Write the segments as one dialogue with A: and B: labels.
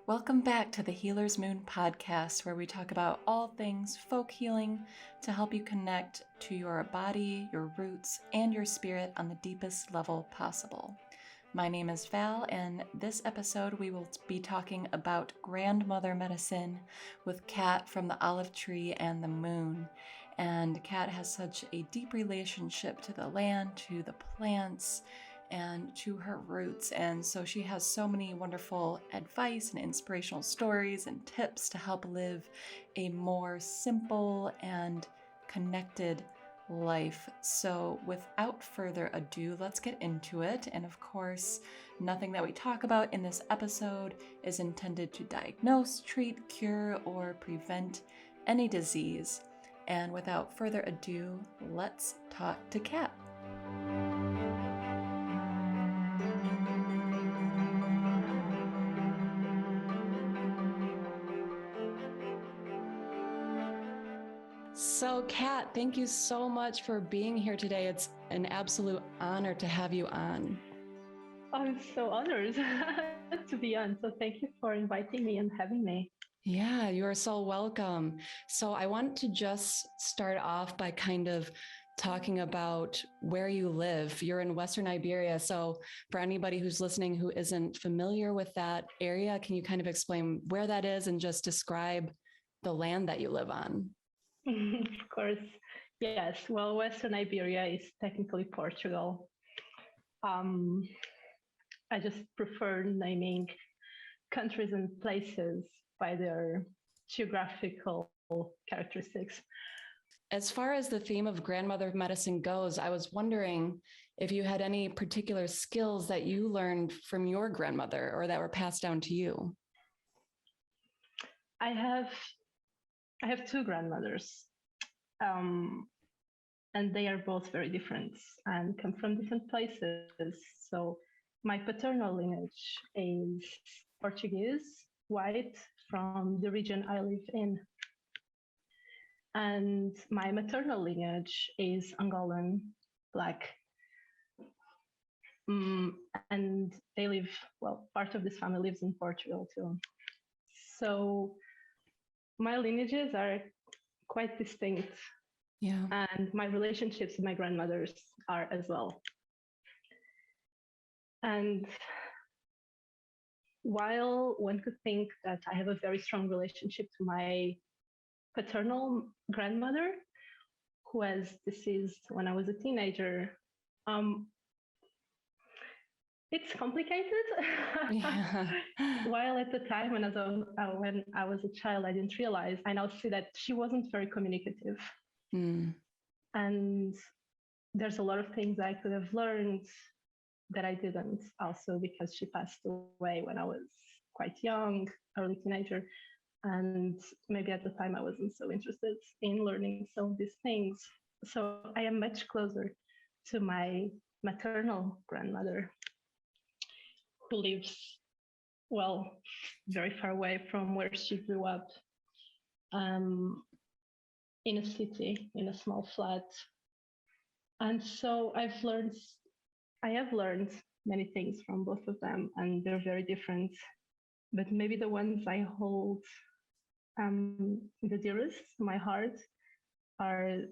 A: Welcome back to the Healer's Moon podcast, where we talk about all things folk healing to help you connect to your body, your roots, and your spirit on the deepest level possible. My name is Val, and this episode we will be talking about grandmother medicine with Kat from the Olive Tree and the Moon. And Kat has such a deep relationship to the land, to the plants, and to her roots. And so she has so many wonderful advice and inspirational stories and tips to help live a more simple and connected life. So without further ado, let's get into it. And of course, nothing that we talk about in this episode is intended to diagnose, treat, cure, or prevent any disease. And without further ado, let's talk to Kat. So, Kat, thank you so much for being here today. It's an absolute honor to have you on.
B: I'm so honored to be on. So thank you for inviting me and having me.
A: Yeah, you are so welcome. So I want to just start off by kind of talking about where you live. You're in Western Iberia. So for anybody who's listening who isn't familiar with that area, can you kind of explain where that is and just describe the land that you live on?
B: Of course. Yes. Well, Western Iberia is technically Portugal. I just prefer naming countries and places by their geographical characteristics.
A: As far as the theme of grandmother medicine goes, I was wondering if you had any particular skills that you learned from your grandmother or that were passed down to you.
B: I have two grandmothers, and they are both very different and come from different places. So my paternal lineage is Portuguese, white, from the region I live in. And my maternal lineage is Angolan, black. And they live, well, part of this family lives in Portugal too. So my lineages are quite distinct.
A: Yeah.
B: And my relationships with my grandmothers are as well. And while one could think that I have a very strong relationship to my paternal grandmother, who was deceased when I was a teenager, it's complicated.
A: Yeah.
B: While at the time when I was a child, I didn't realize. I now see that she wasn't very communicative. And there's a lot of things I could have learned that I didn't, also because she passed away when I was quite young, early teenager. And maybe at the time I wasn't so interested in learning some of these things. So I am much closer to my maternal grandmother, who lives, well, very far away from where she grew up, in a city, in a small flat. And so I have learned many things from both of them, and they're very different. But maybe the ones I hold the dearest to my heart are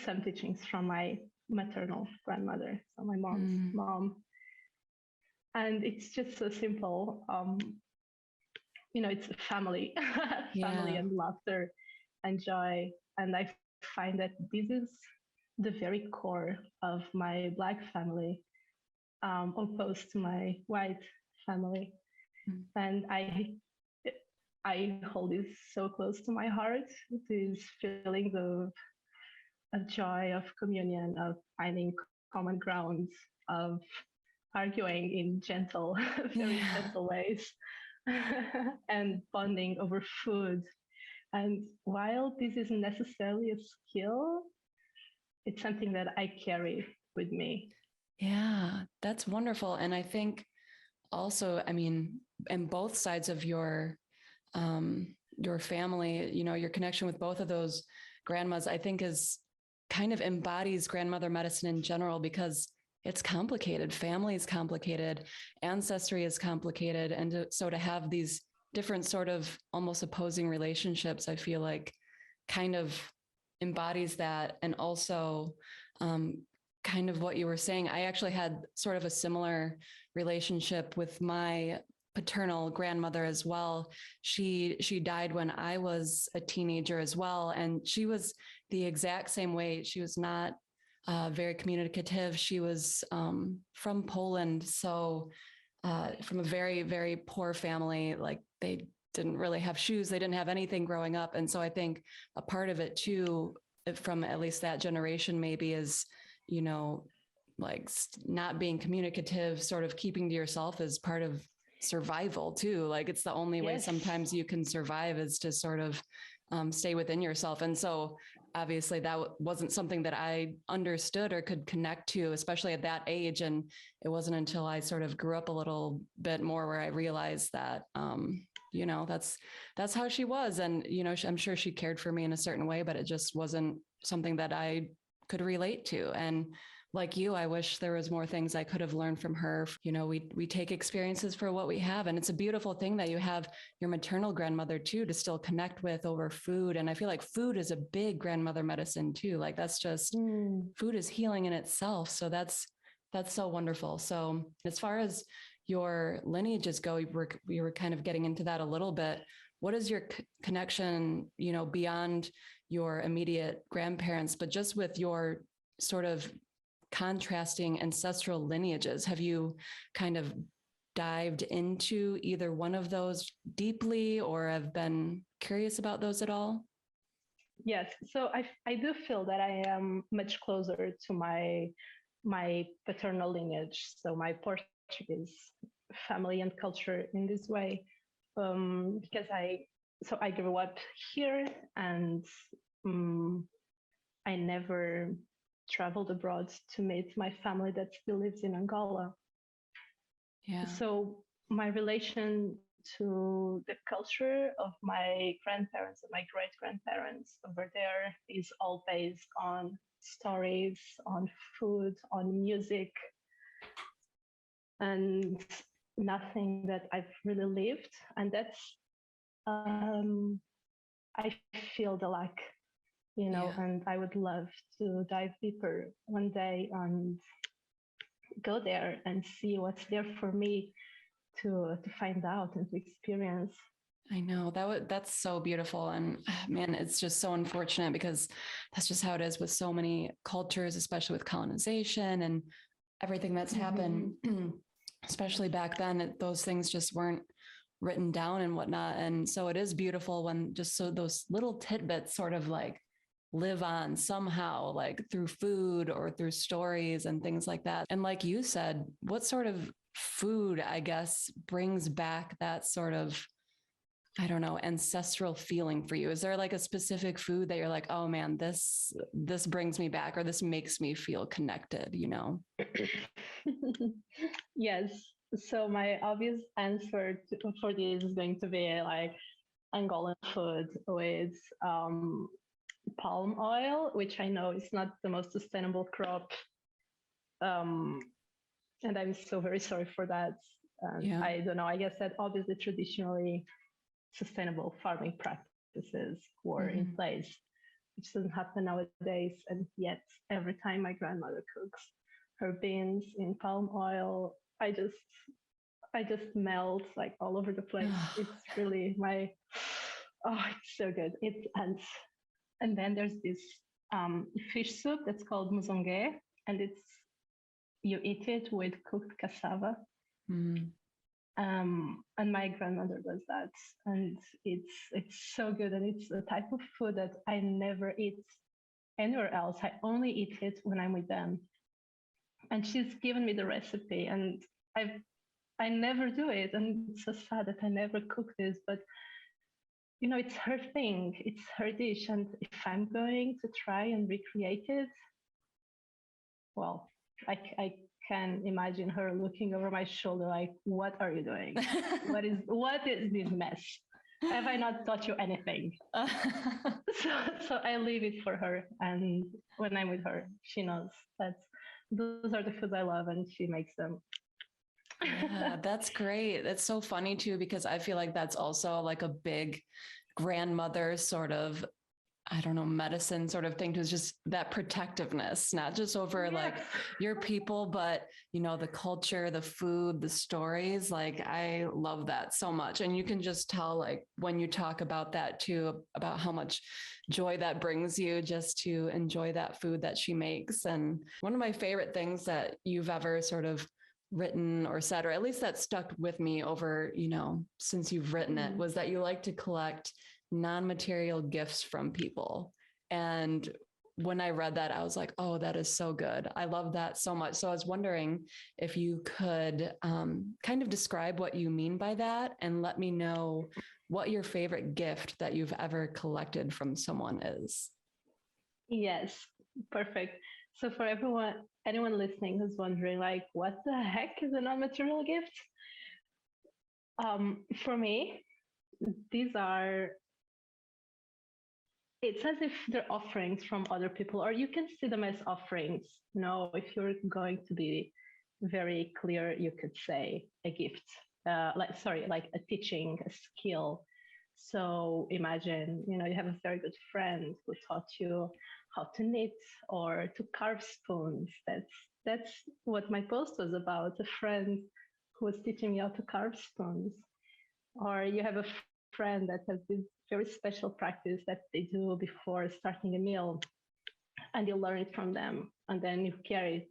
B: some teachings from my maternal grandmother, so my mom's mom. And it's just so simple. It's family, family and laughter and joy. And I find that this is the very core of my Black family, opposed to my white family. And I hold this so close to my heart, these feelings of joy, of communion, of finding common ground, of arguing in gentle, very gentle ways, and bonding over food. And while this isn't necessarily a skill, it's something that I carry with me.
A: Yeah, that's wonderful. And I think also, in both sides of your family, your connection with both of those grandmas, I think kind of embodies grandmother medicine in general, because it's complicated. Family is complicated. Ancestry is complicated. And so to have these
C: different sort of almost opposing relationships, I feel like kind of embodies that. And also kind of what you were saying, I actually had sort of a similar relationship with my paternal grandmother as well. She died when I was a teenager as well. And she was the exact same way. She was not very communicative. She was from Poland. So from a very, very poor family, like they didn't really have shoes. They didn't have anything growing up. And so I think a part of it too, from at least that generation maybe is, you know, like not being communicative, sort of keeping to yourself is part of survival too. Like it's the only way sometimes you can survive is to sort of stay within yourself. And so obviously that wasn't something that I understood or could connect to, especially at that age. And it wasn't until I sort of grew up a little bit more where I realized that, you know, that's how she was. And, you know, I'm sure she cared for me in a certain way, but it just wasn't something that I could relate to. And like you, I wish there was more things I could have learned from her. You know, we take experiences for what we have. And it's a beautiful thing that you have your maternal grandmother too, to still connect with over food. And I feel like food is a big grandmother medicine too. Like that's just, food is healing in itself. So that's so wonderful. So as far as your lineages go, we were kind of getting into that a little bit. What is your connection, you know, beyond your immediate grandparents, but just with your sort of contrasting ancestral lineages? Have you kind of dived into either one of those deeply or have been curious about those at all?
B: Yes. So I do feel that I am much closer to my paternal lineage. So my Portuguese family and culture in this way, because I grew up here and I never traveled abroad to meet my family that still lives in Angola.
C: Yeah.
B: So my relation to the culture of my grandparents and my great grandparents over there is all based on stories, on food, on music, and nothing that I've really lived. And that's, I feel the lack, you know, and I would love to dive deeper one day and go there and see what's there for me to find out and to experience.
C: I know that's so beautiful. And man, it's just so unfortunate because that's just how it is with so many cultures, especially with colonization and everything that's happened, especially back then, those things just weren't written down and whatnot. And so it is beautiful when just so those little tidbits sort of like live on somehow, like through food or through stories and things like that. And like you said, what sort of food, I guess, brings back that sort of, I don't know, ancestral feeling for you? Is there like a specific food that you're like, oh man, this brings me back, or this makes me feel connected, you know?
B: Yes. So my obvious answer for this is going to be like Angolan food with palm oil, which I know is not the most sustainable crop. And I'm so very sorry for that. I don't know, I guess that obviously traditionally sustainable farming practices were in place, which doesn't happen nowadays. And yet every time my grandmother cooks her beans in palm oil, I just melt like all over the place. It's really it's so good. And then there's this fish soup that's called muzongue, and you eat it with cooked cassava. And my grandmother does that, and it's so good. And it's a type of food that I never eat anywhere else. I only eat it when I'm with them. And she's given me the recipe, and I never do it. And it's so sad that I never cook this, but you know, it's her thing, it's her dish. And if I'm going to try and recreate it, well, I can imagine her looking over my shoulder like, what are you doing? What is this mess? Have I not taught you anything? So I leave it for her. And when I'm with her, she knows that those are the foods I love, and she makes them
C: Yeah, that's great. That's so funny too, because I feel like that's also like a big grandmother sort of, I don't know, medicine sort of thing, to just that protectiveness, not just over like
B: Yes.
C: your people, but you know, the culture, the food, the stories. Like I love that so much. And you can just tell like when you talk about that too, about how much joy that brings you just to enjoy that food that she makes. And one of my favorite things that you've ever sort of written or said, or at least that stuck with me over, you know, since you've written it, was that you like to collect non-material gifts from people. And when I read that, I was like, oh, that is so good. I love that so much. So I was wondering if you could kind of describe what you mean by that and let me know what your favorite gift that you've ever collected from someone is.
B: Yes, perfect. So for anyone listening who's wondering, like, what the heck is a non-material gift? For me, these are, it's as if they're offerings from other people, or you can see them as offerings. You know, if you're going to be very clear, you could say a gift, like a teaching, a skill. So imagine, you know, you have a very good friend who taught you how to knit or to carve spoons. That's what my post was about, a friend who was teaching me how to carve spoons. Or you have a friend that has this very special practice that they do before starting a meal, and you learn it from them, and then you carry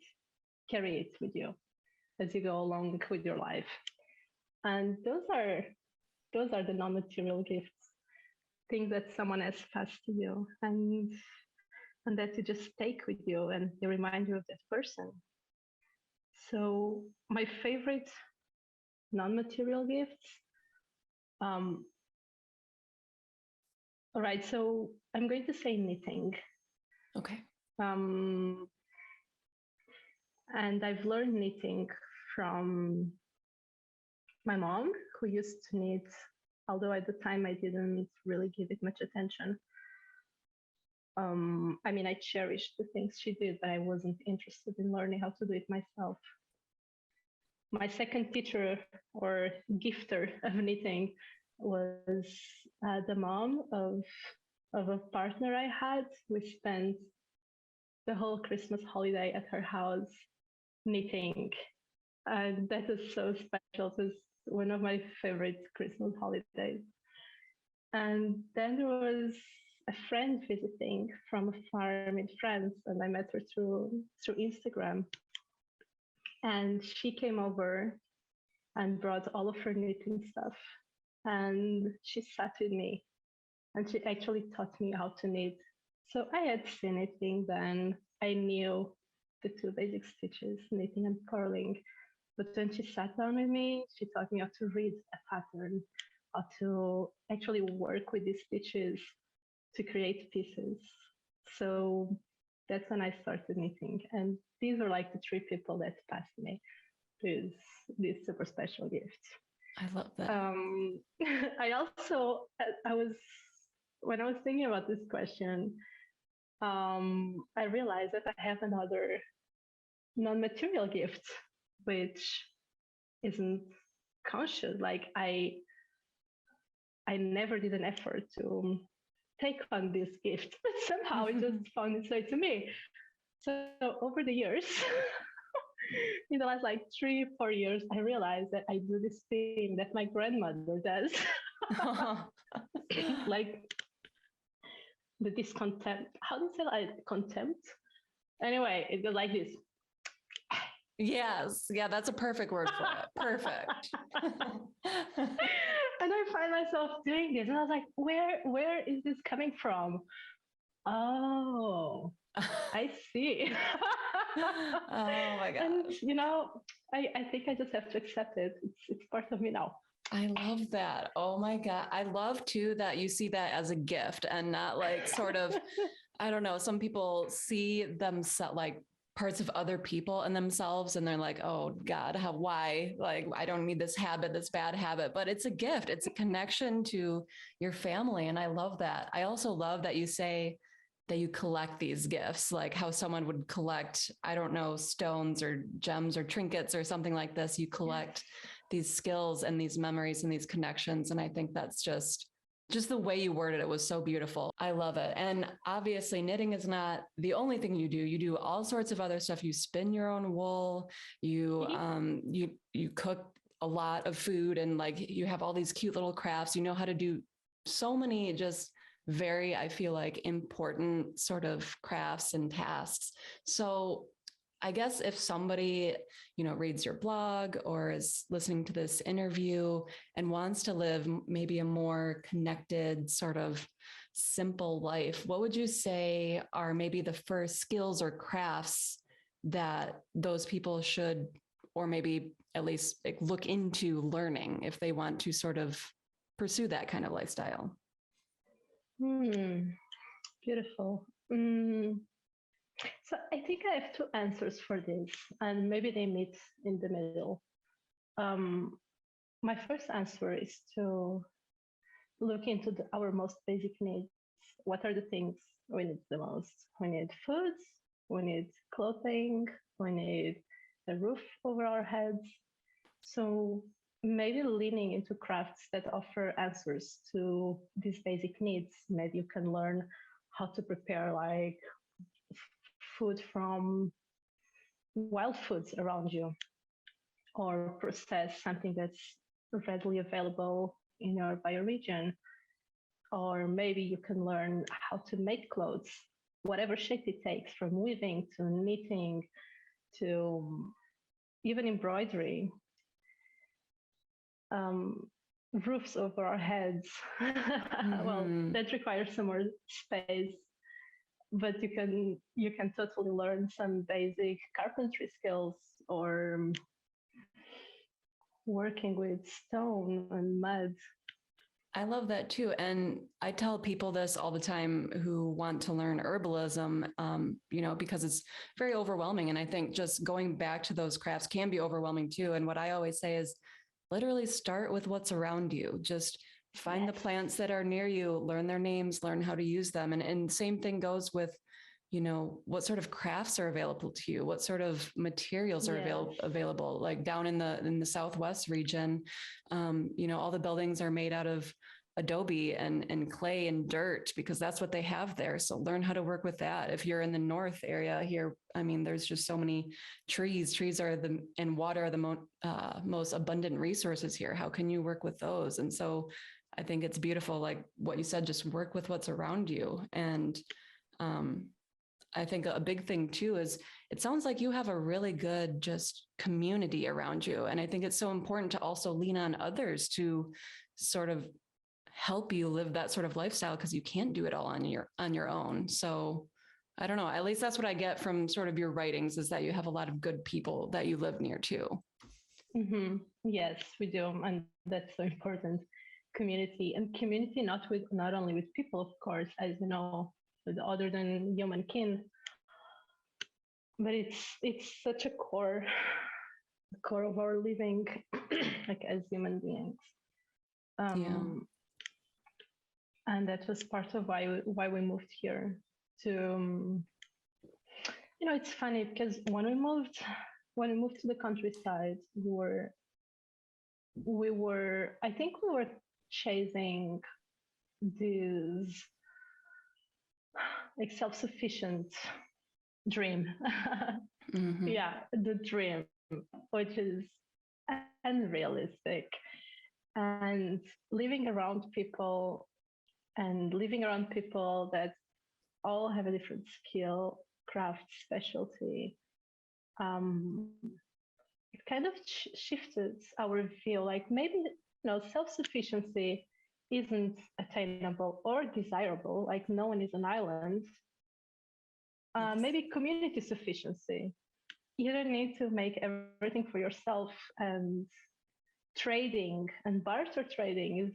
B: it with you as you go along with your life. And those are the non-material gifts, things that someone has passed to you, and that you just take with you, and they remind you of that person. So my favorite non-material gifts. All right, so I'm going to say knitting.
C: Okay.
B: And I've learned knitting from my mom, who used to knit, although at the time I didn't really give it much attention. I mean, I cherished the things she did, but I wasn't interested in learning how to do it myself. My second teacher or gifter of knitting was the mom of a partner I had. We spent the whole Christmas holiday at her house knitting. And that is so special. It was one of my favorite Christmas holidays. And then there was a friend visiting from a farm in France, and I met her through Instagram. And she came over and brought all of her knitting stuff. And she sat with me, and she actually taught me how to knit. So I had seen it being done. I knew the two basic stitches, knitting and purling. But when she sat down with me, she taught me how to read a pattern, how to actually work with these stitches to create pieces. So that's when I started knitting. And these are like the three people that passed me with this super special gift.
C: I love that.
B: When I was thinking about this question, I realized that I have another non-material gift, which isn't conscious. Like I never did an effort to take on this gift, but somehow it just found its way to me. So over the years, in the last like 3-4 years, I realized that I do this thing that my grandmother does. Like the discontent. How do you say like contempt? Anyway, it goes like this.
C: Yes. Yeah, that's a perfect word for it. Perfect.
B: And I find myself doing this. And I was like, where is this coming from? Oh, I see.
C: Oh my gosh.
B: And you know, I think I just have to accept it. It's part of me now.
C: I love that. Oh my God. I love too that you see that as a gift and not like sort of, I don't know, some people see themselves like parts of other people and themselves and they're like, oh God, why? Like, I don't need this habit, this bad habit, but it's a gift. It's a connection to your family. And I love that. I also love that you say that you collect these gifts, like how someone would collect, I don't know, stones or gems or trinkets or something like this. You collect these skills and these memories and these connections. And I think that's just the way you worded it was so beautiful. I love it. And obviously knitting is not the only thing you do. You do all sorts of other stuff. You spin your own wool, you cook a lot of food, and like you have all these cute little crafts. You know how to do so many just very, I feel like, important sort of crafts and tasks. So I guess if somebody, reads your blog or is listening to this interview and wants to live maybe a more connected, sort of simple life, what would you say are maybe the first skills or crafts that those people should, or maybe at least like, look into learning if they want to sort of pursue that kind of lifestyle?
B: Beautiful. So I think I have two answers for this, and maybe they meet in the middle. My first answer is to look into our most basic needs. What are the things we need the most? We need food, we need clothing, we need a roof over our heads. So maybe leaning into crafts that offer answers to these basic needs. Maybe you can learn how to prepare like food from wild foods around you, or process something that's readily available in your bioregion. Or maybe you can learn how to make clothes, whatever shape it takes, from weaving to knitting to even embroidery. Roofs over our heads. Well, that requires some more space, but you can totally learn some basic carpentry skills, or working with stone and mud.
C: I love that too. And I tell people this all the time who want to learn herbalism, because it's very overwhelming. And I think just going back to those crafts can be overwhelming too. And what I always say is literally start with what's around you. Just find the plants that are near you, learn their names, learn how to use them. And same thing goes with, what sort of crafts are available to you, what sort of materials are available. Like down in the Southwest region, all the buildings are made out of adobe and clay and dirt because that's what they have there. So learn how to work with that. If you're in the North area here, I mean, there's just so many trees. Trees are and water are the most abundant resources here. How can you work with those? And so I think it's beautiful, like what you said, just work with what's around you. And I think a big thing too is it sounds like you have a really good just community around you. And I think it's so important to also lean on others to sort of help you live that sort of lifestyle, because you can't do it all on your own. So I don't know, at least that's what I get from sort of your writings, is that you have a lot of good people that you live near too.
B: Mm-hmm. Yes, we do. And that's so important. Community, and community not only with people, of course, as you know, other than human kin, but it's such a core of our living, like as human beings. And that was part of why we moved here. To it's funny because when we moved to the countryside, we were I think we were chasing this like self-sufficient dream.
C: Mm-hmm.
B: Yeah, the dream, which is unrealistic. And living around people that all have a different skill, craft, specialty, it kind of shifted our view. Like maybe self-sufficiency isn't attainable or desirable. Like no one is an island. Maybe community sufficiency. You don't need to make everything for yourself, and trading and barter trading is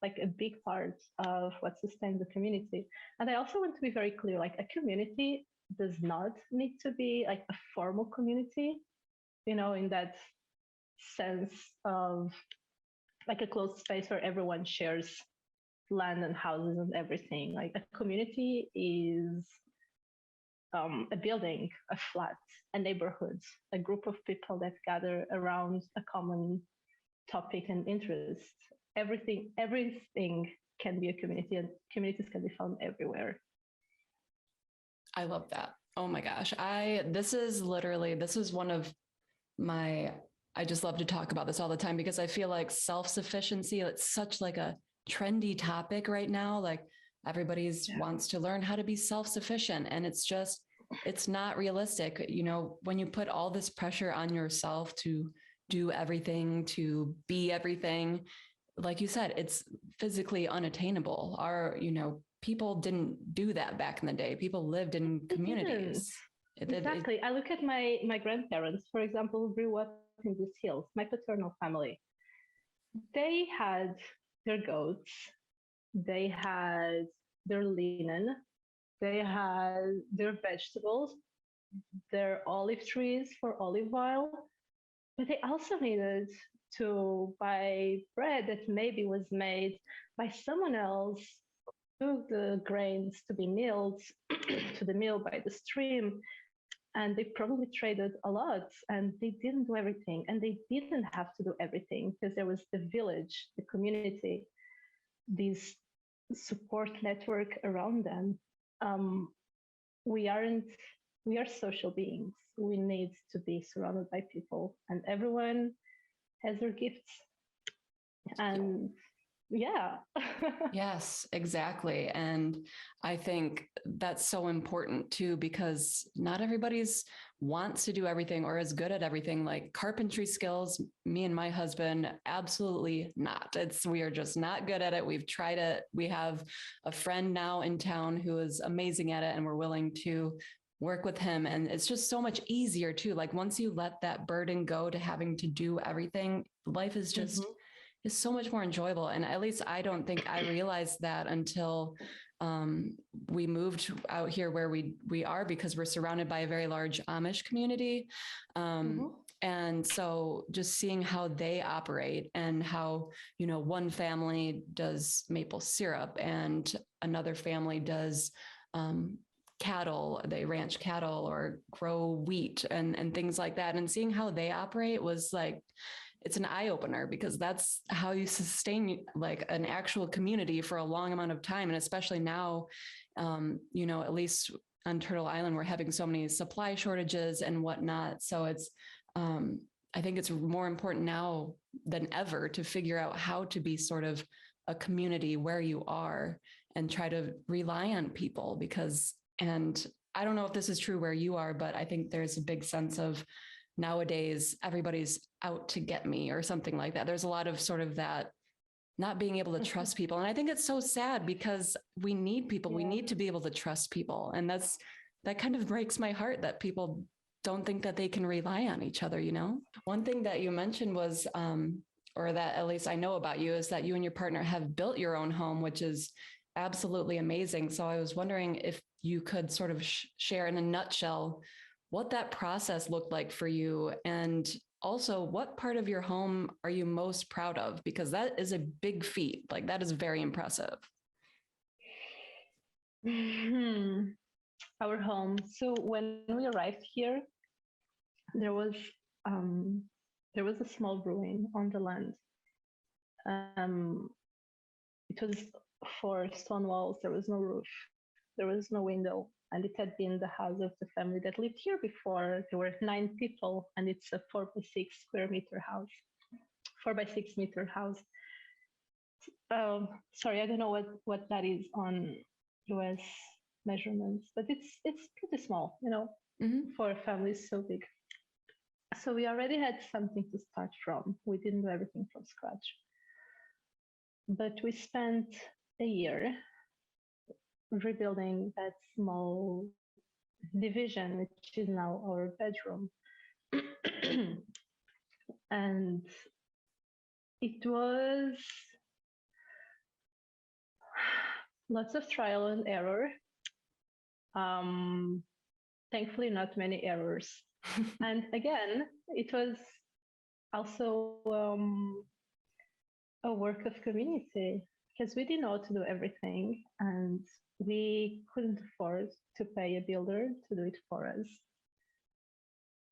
B: like a big part of what sustains the community. And I also want to be very clear, like a community does not need to be like a formal community, in that sense of like a closed space where everyone shares land and houses and everything. Like a community is a building, a flat, a neighborhood, a group of people that gather around a common topic and interest. Everything can be a community, and communities can be found everywhere.
C: I love that. Oh my gosh. This is one of my, I just love to talk about this all the time because I feel like self-sufficiency, it's such like a trendy topic right now. Like everybody's wants to learn how to be self-sufficient, and it's not realistic. You know, when you put all this pressure on yourself to do everything, to be everything, like you said, it's physically unattainable. People didn't do that back in the day. People lived in communities.
B: Exactly. I look at my grandparents, for example, who grew up in these hills, my paternal family. They had their goats, they had their linen, they had their vegetables, their olive trees for olive oil, but they also needed to buy bread that maybe was made by someone else, took the grains to be milled to the mill by the stream, and they probably traded a lot, and they didn't do everything, and they didn't have to do everything because there was the village, the community, this support network around them. We are social beings. We need to be surrounded by people, and everyone has their gifts. And yeah.
C: Yes, exactly. And I think that's so important too, because not everybody's wants to do everything or is good at everything. Like carpentry skills, me and my husband, absolutely not. We are just not good at it. We've tried it. We have a friend now in town who is amazing at it, and we're willing to work with him. And it's just so much easier too. Like once you let that burden go to having to do everything, life is just is so much more enjoyable. And at least I don't think I realized that until we moved out here where we are, because we're surrounded by a very large Amish community. And so just seeing how they operate and how, one family does maple syrup and another family does cattle, they ranch cattle or grow wheat and things like that. And seeing how they operate was like, it's an eye opener, because that's how you sustain like an actual community for a long amount of time. And especially now, at least on Turtle Island, we're having so many supply shortages and whatnot. So it's, I think it's more important now than ever to figure out how to be sort of a community where you are and try to rely on people and I don't know if this is true where you are, but I think there's a big sense of nowadays everybody's out to get me or something like that. There's a lot of sort of that not being able to trust people. And I think it's so sad because we need people. Yeah. We need to be able to trust people. And that kind of breaks my heart that people don't think that they can rely on each other, One thing that you mentioned was, or that at least I know about you, is that you and your partner have built your own home, which is absolutely amazing. So I was wondering if you could sort of share in a nutshell what that process looked like for you, and also what part of your home are you most proud of? Because that is a big feat. Like that is very impressive.
B: Our home. So when we arrived here, there was a small ruin on the land. It was 4 stone walls. There was no roof. There was no window. And it had been the house of the family that lived here before. There were 9 people, and it's a 4 by 6 square meter house, 4 by 6 meter house. Sorry, I don't know what that is on US measurements, but it's pretty small, for a family so big. So we already had something to start from. We didn't do everything from scratch. But we spent a year rebuilding that small division, which is now our bedroom. And it was lots of trial and error. Thankfully, not many errors. And again, it was also a work of community. because we didn't know how to do everything, and we couldn't afford to pay a builder to do it for us.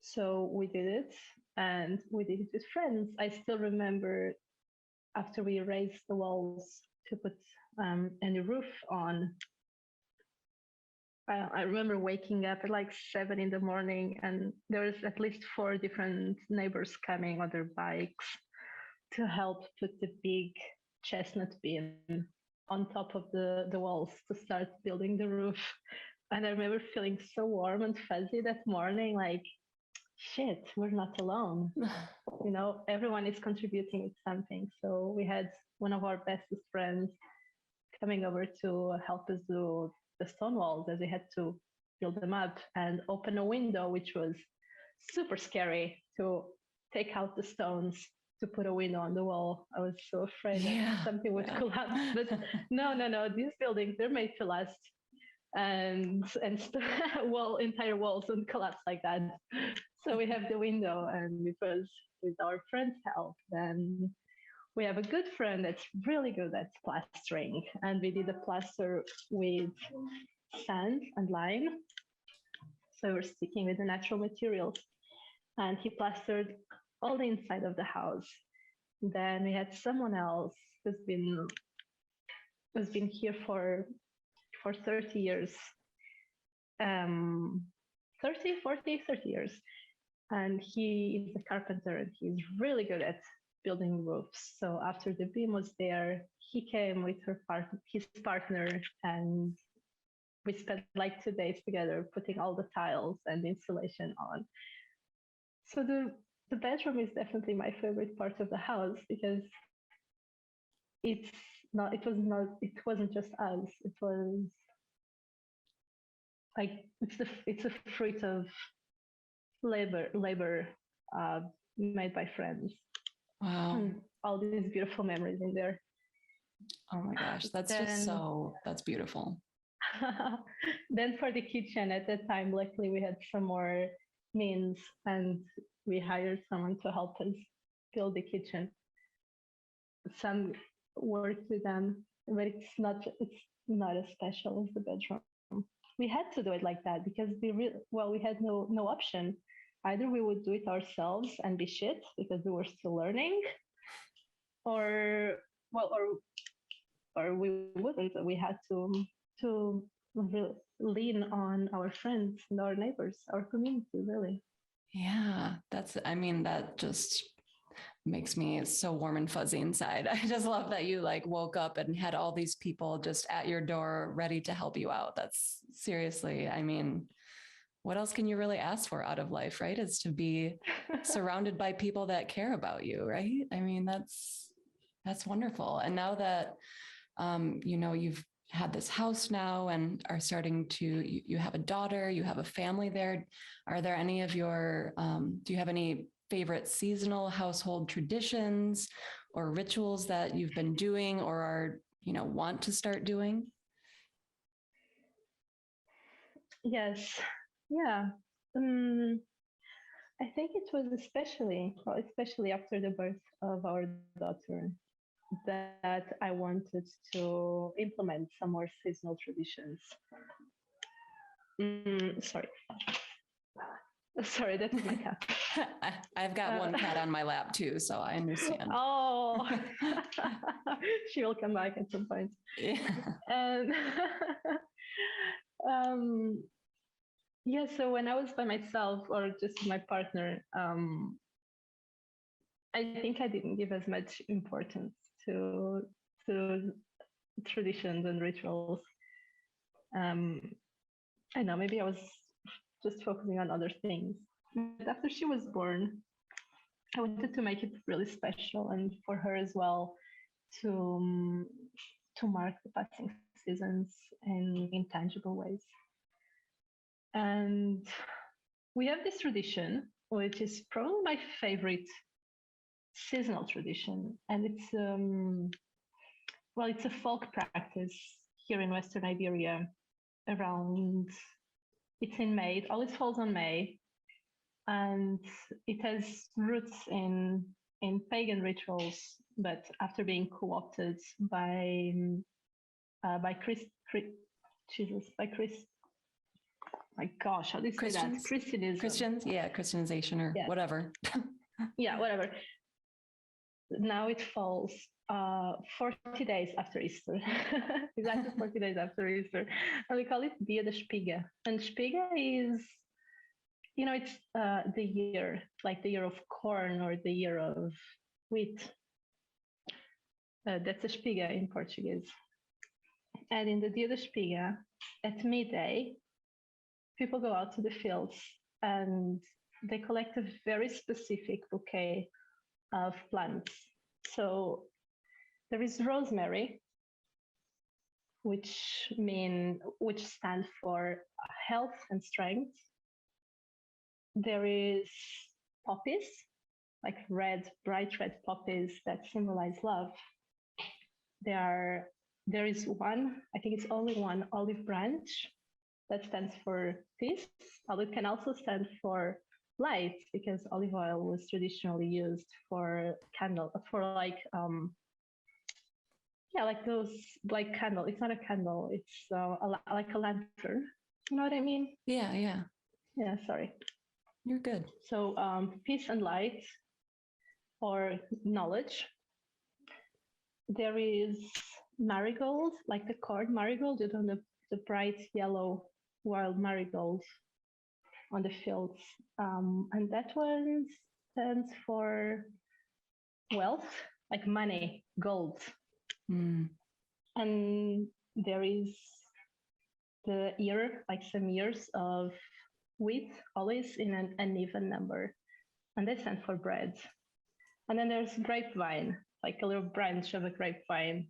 B: So we did it, and we did it with friends. I still remember after we raised the walls to put a new roof on. I remember waking up at like 7 in the morning, and there was at least 4 different neighbors coming on their bikes to help put the big chestnut beam on top of the walls to start building the roof. And I remember feeling so warm and fuzzy that morning, like, shit, we're not alone. You know, everyone is contributing with something. So we had one of our bestest friends coming over to help us do the stone walls, as we had to build them up and open a window, which was super scary to take out the stones to put a window on the wall. I was so afraid that something would collapse. But no, these buildings, they're made to last. And entire walls don't collapse like that. So we have the window, and it was with our friend's help. Then we have a good friend that's really good at plastering, and we did the plaster with sand and lime. So we're sticking with the natural materials, and he plastered all the inside of the house. Then we had someone else who's been here for 30 years, 30 years. And he is a carpenter, and he's really good at building roofs. So after the beam was there, he came with his partner, and we spent like 2 days together putting all the tiles and insulation on. So the bedroom is definitely my favorite part of the house, because it wasn't just us. It was like it's a fruit of labor made by friends.
C: Wow.
B: And all these beautiful memories in there.
C: Oh my gosh, that's beautiful.
B: Then for the kitchen, at that time, luckily we had some more means, and we hired someone to help us build the kitchen. Some work with them, but it's not as special as the bedroom. We had to do it like that because we had no option. Either we would do it ourselves and be shit because we were still learning, or we wouldn't. We had to really lean on our friends and our neighbors, our community, really.
C: Yeah, that just makes me so warm and fuzzy inside. I just love that you like woke up and had all these people just at your door ready to help you out. That's seriously, what else can you really ask for out of life, right? Is to be surrounded by people that care about you, right? That's wonderful. And now that, you've had this house now and are starting to, you have a daughter, you have a family there. Are there any of your, do you have any favorite seasonal household traditions or rituals that you've been doing or are, want to start doing?
B: Yes. Yeah. I think it was especially after the birth of our daughter, that I wanted to implement some more seasonal traditions. Sorry, that is my cat.
C: I've got one cat on my lap too, so I understand.
B: Oh, she will come back at some point.
C: Yeah.
B: And yeah, so when I was by myself or just my partner, I think I didn't give as much importance to traditions and rituals. I know, maybe I was just focusing on other things. But after she was born, I wanted to make it really special, and for her as well, to mark the passing seasons in intangible ways. And we have this tradition, which is probably my favorite seasonal tradition, and it's it's a folk practice here in Western Iberia. It's in May. It always falls on May, and it has roots in in pagan rituals, but after being co-opted by my gosh, how do you say that? Christianism.
C: Christians, yeah, Christianization or whatever.
B: Yeah, whatever. Now it falls 40 days after Easter. Exactly 40 days after Easter. And we call it Dia da Espiga. And Espiga is, it's the year, like the year of corn or the year of wheat. That's Espiga in Portuguese. And in the Dia da Espiga, at midday, people go out to the fields and they collect a very specific bouquet of plants. So there is rosemary, which stands for health and strength. There is poppies, like bright red poppies that symbolize love. There is one, I think it's only one olive branch that stands for peace. Olive can also stand for light, because olive oil was traditionally used for like those like candle. It's not a candle, it's like a lantern. You know what I mean?
C: Yeah,
B: sorry,
C: you're good.
B: So peace and light, or knowledge. There is marigold, like the corn marigold, the bright yellow wild marigold on the fields. And that one stands for wealth, like money, gold. And there is the ear, like some ears of wheat, always in an uneven number. And they stand for bread. And then there's grapevine, like a little branch of a grapevine,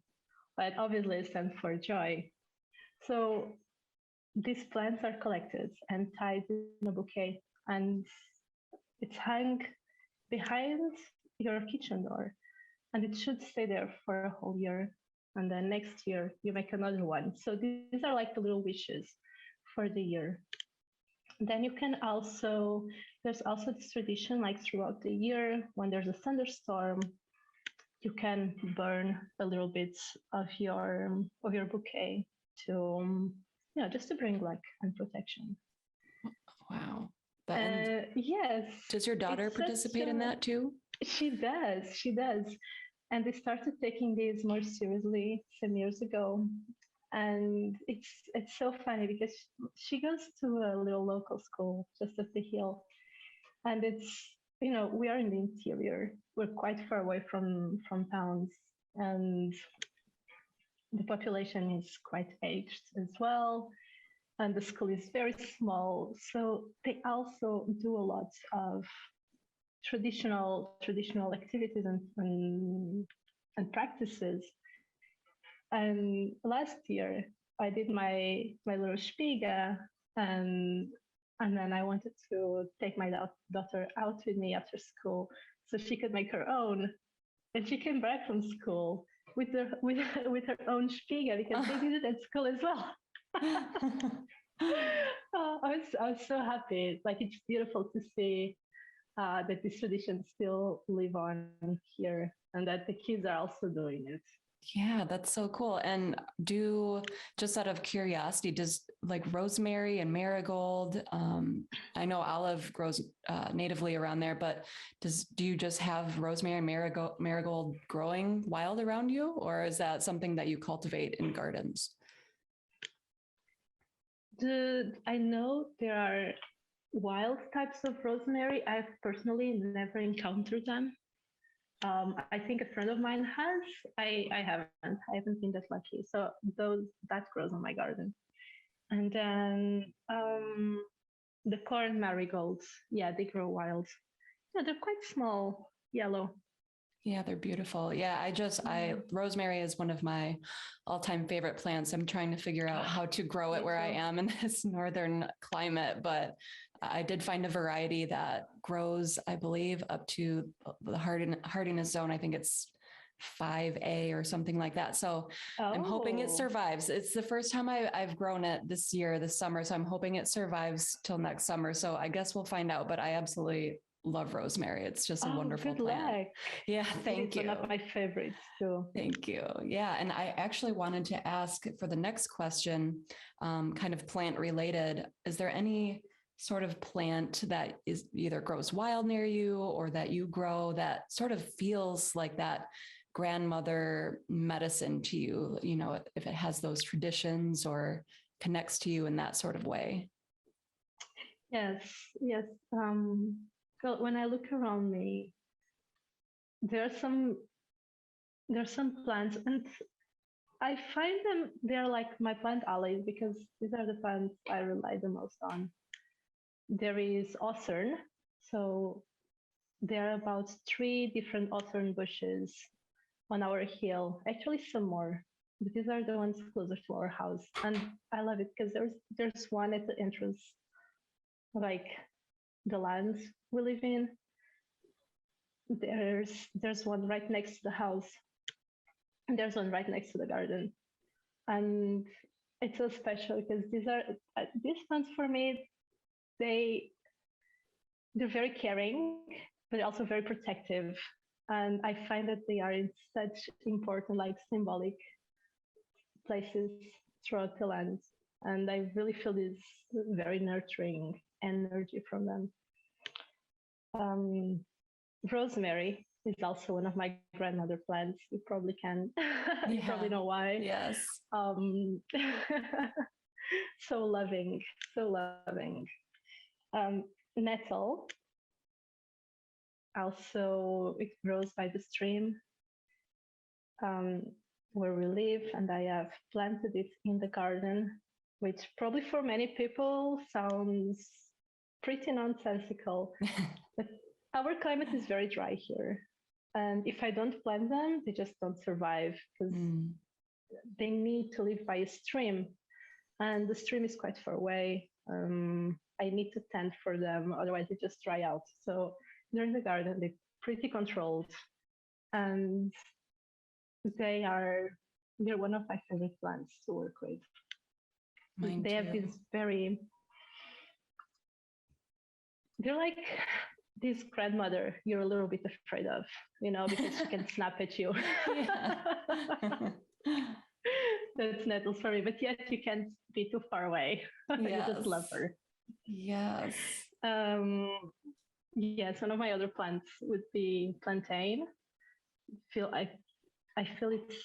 B: but obviously stands for joy. So these plants are collected and tied in a bouquet, and it's hung behind your kitchen door, and it should stay there for a whole year. And then next year you make another one. So these are like the little wishes for the year. Then you can there's also this tradition, like throughout the year, when there's a thunderstorm, you can burn a little bit of your bouquet to just to bring luck and protection.
C: Wow.
B: Yes.
C: Does your daughter participate in that too?
B: She does. And they started taking these more seriously some years ago. And it's so funny because she goes to a little local school just up the hill. And it's, we are in the interior. We're quite far away from towns. And the population is quite aged as well. And the school is very small. So they also do a lot of traditional activities and practices. And last year I did my little Spiga, and then I wanted to take my daughter out with me after school so she could make her own. And she came back from school with her own Spiga, because they did it at school as well. I was so happy. Like, it's beautiful to see that these traditions still live on here, and that the kids are also doing it.
C: Yeah, that's so cool. And just out of curiosity, does like rosemary and marigold, I know olive grows natively around there, but do you just have rosemary and marigold growing wild around you, or is that something that you cultivate in gardens?
B: I know there are wild types of rosemary. I've personally never encountered them. I think a friend of mine has. I haven't been that lucky. So that grows in my garden. And then the corn marigolds, they grow wild. Yeah, they're quite small, yellow.
C: Yeah, they're beautiful. Yeah, rosemary is one of my all-time favorite plants. I'm trying to figure out how to grow it where I am in this northern climate, but I did find a variety that grows, I believe, up to the hardiness zone. I think it's 5A or something like that. So I'm hoping it survives. It's the first time I've grown it this summer. So I'm hoping it survives till next summer. So I guess we'll find out, but I absolutely love rosemary. It's just a wonderful
B: good
C: plant.
B: luck.
C: Yeah, thank you.
B: One of my favorites too.
C: Thank you. Yeah, and I actually wanted to ask for the next question, kind of plant related. Is there any sort of plant that is either grows wild near you or that you grow that sort of feels like that grandmother medicine to you, you know, if it has those traditions or connects to you in that sort of way?
B: Yes, yes. Well, when I look around me, there are some plants, and I find them, they're like my plant allies because these are the plants I rely the most on. There is Acorn. So there are about 3 different Acorn bushes on our hill. Actually, some more, but these are the ones closer to our house. And I love it because there's one at the entrance, like the lands we live in. There's one right next to the house, and there's one right next to the garden. And it's so special because these plants for me, they're very caring, but also very protective. And I find that they are in such important, like symbolic places throughout the land. And I really feel this very nurturing energy from them. Rosemary is also one of my grandmother plants. You probably can, you probably know why.
C: Yes.
B: So loving, so loving. Nettle, also it grows by the stream where we live, and I have planted it in the garden, which probably for many people sounds pretty nonsensical, but our climate is very dry here. And if I don't plant them, they just don't survive because they need to live by a stream. And the stream is quite far away. I need to tend for them, otherwise they just dry out. So they're in the garden, they're pretty controlled. And they're one of my favorite plants to work with.
C: Mine
B: they
C: too.
B: Have this they're like this grandmother you're a little bit afraid of, you know, because she can snap at you. That's nettles for me, but yet you can't be too far away.
C: Yes.
B: You just love her.
C: Yes.
B: Yes, one of my other plants would be plantain. I feel it's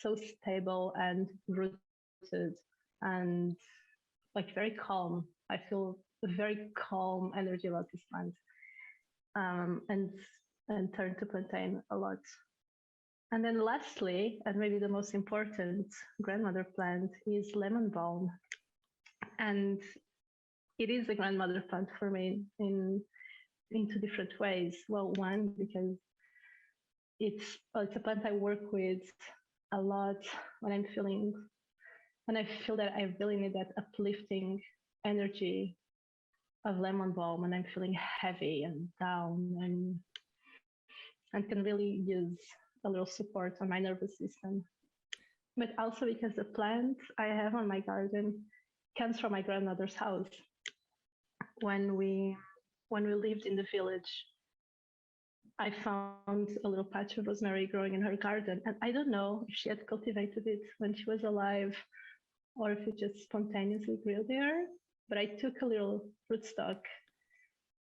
B: so stable and rooted and like very calm. I feel a very calm energy about this plant. And turn to plantain a lot. And then lastly, and maybe the most important grandmother plant is lemon balm. And it is a grandmother plant for me in 2 different ways. Well, one, because it's a plant I work with a lot when I feel that I really need that uplifting energy of lemon balm when I'm feeling heavy and down and can really use a little support on my nervous system. But also because the plant I have on my garden comes from my grandmother's house. When we lived in the village, I found a little patch of rosemary growing in her garden. And I don't know if she had cultivated it when she was alive or if it just spontaneously grew there. But I took a little rootstock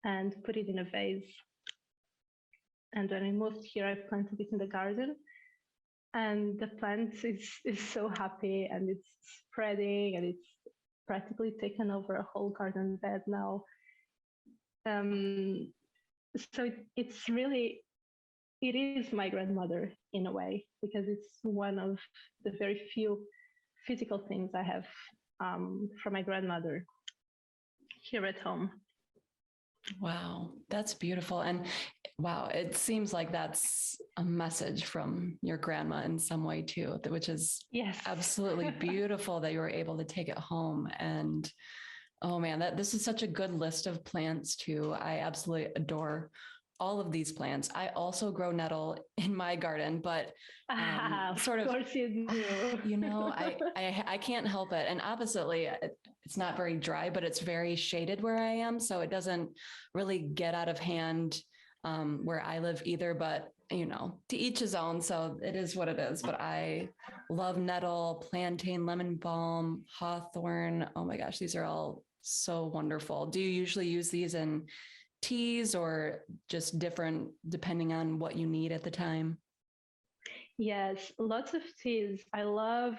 B: and put it in a vase. And when I moved here, I planted it in the garden. And the plant is so happy and it's spreading and it's practically taken over a whole garden bed now. So it is my grandmother in a way, because it's one of the very few physical things I have from my grandmother here at home.
C: Wow, that's beautiful. And wow, it seems like that's a message from your grandma in some way too, which is
B: yes,
C: absolutely beautiful that you were able to take it home. And oh man, this is such a good list of plants too. I absolutely adore all of these plants. I also grow nettle in my garden, but sort of,
B: course you do.
C: you know, I can't help it. And oppositely, it's not very dry, but it's very shaded where I am. So it doesn't really get out of hand where I live either, but you know, to each his own. So it is what it is. But I love nettle, plantain, lemon balm, hawthorn. Oh my gosh, these are all so wonderful. Do you usually use these in teas or just different depending on what you need at the time?
B: Yes, lots of teas. I love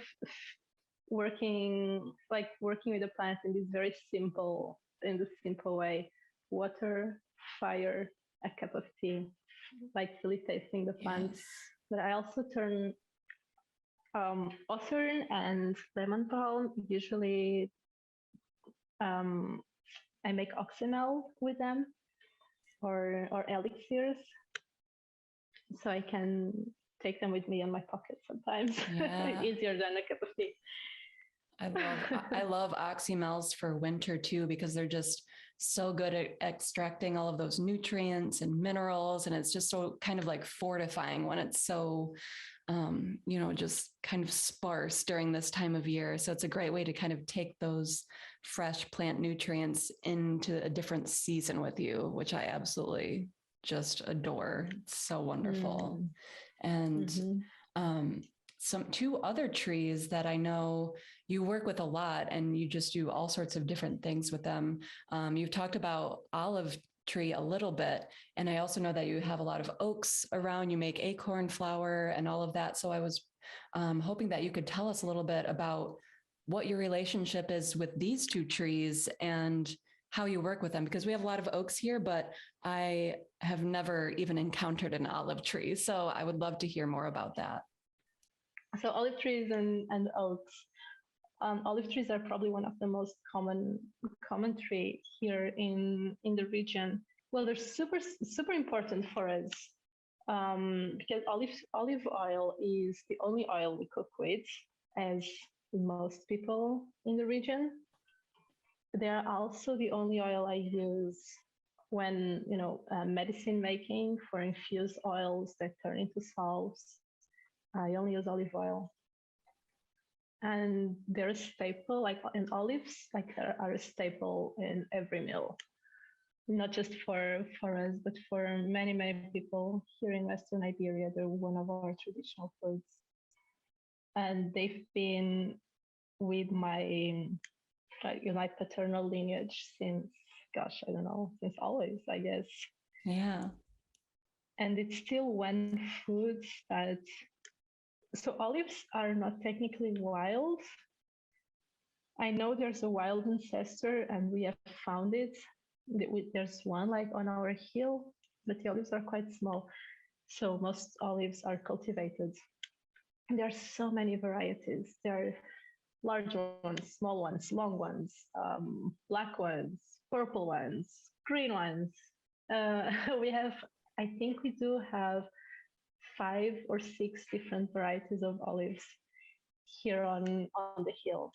B: working with the plants in the simple way. Water, fire, a cup of tea, like really tasting the plants.
C: Yes.
B: But I also turn hawthorn and lemon balm. Usually, I make oxymel with them or elixirs, so I can take them with me in my pocket sometimes.
C: Yeah.
B: Easier than a cup of tea.
C: I love oxymels for winter too, because they're just so good at extracting all of those nutrients and minerals. And it's just so kind of like fortifying when it's so, you know, just kind of sparse during this time of year. So it's a great way to kind of take those fresh plant nutrients into a different season with you, which I absolutely just adore. It's so wonderful. And some two other trees that I know you work with a lot and you just do all sorts of different things with them. You've talked about olive tree a little bit, and I also know that you have a lot of oaks around. You make acorn flour and all of that. So I was hoping that you could tell us a little bit about what your relationship is with these two trees and how you work with them, because we have a lot of oaks here, but I have never even encountered an olive tree. So I would love to hear more about that.
B: So olive trees and oaks. Olive trees are probably one of the most common tree here in the region. Well, they're super important for us because olive oil is the only oil we cook with, as most people in the region. They are also the only oil I use when medicine making for infused oils that turn into salves. I only use olive oil. And they're a staple, like in olives, like they are a staple in every meal, not just for us, but for many, many people here in Western Iberia. They're one of our traditional foods. And they've been with my paternal lineage since, gosh, I don't know, since always, I guess.
C: Yeah.
B: And it's still one food that, so olives are not technically wild. I know there's a wild ancestor and we have found it. There's one like on our hill, but the olives are quite small. So most olives are cultivated. And there are so many varieties. There are large ones, small ones, long ones, black ones, purple ones, green ones. I think we do have 5 or 6 different varieties of olives here on the hill.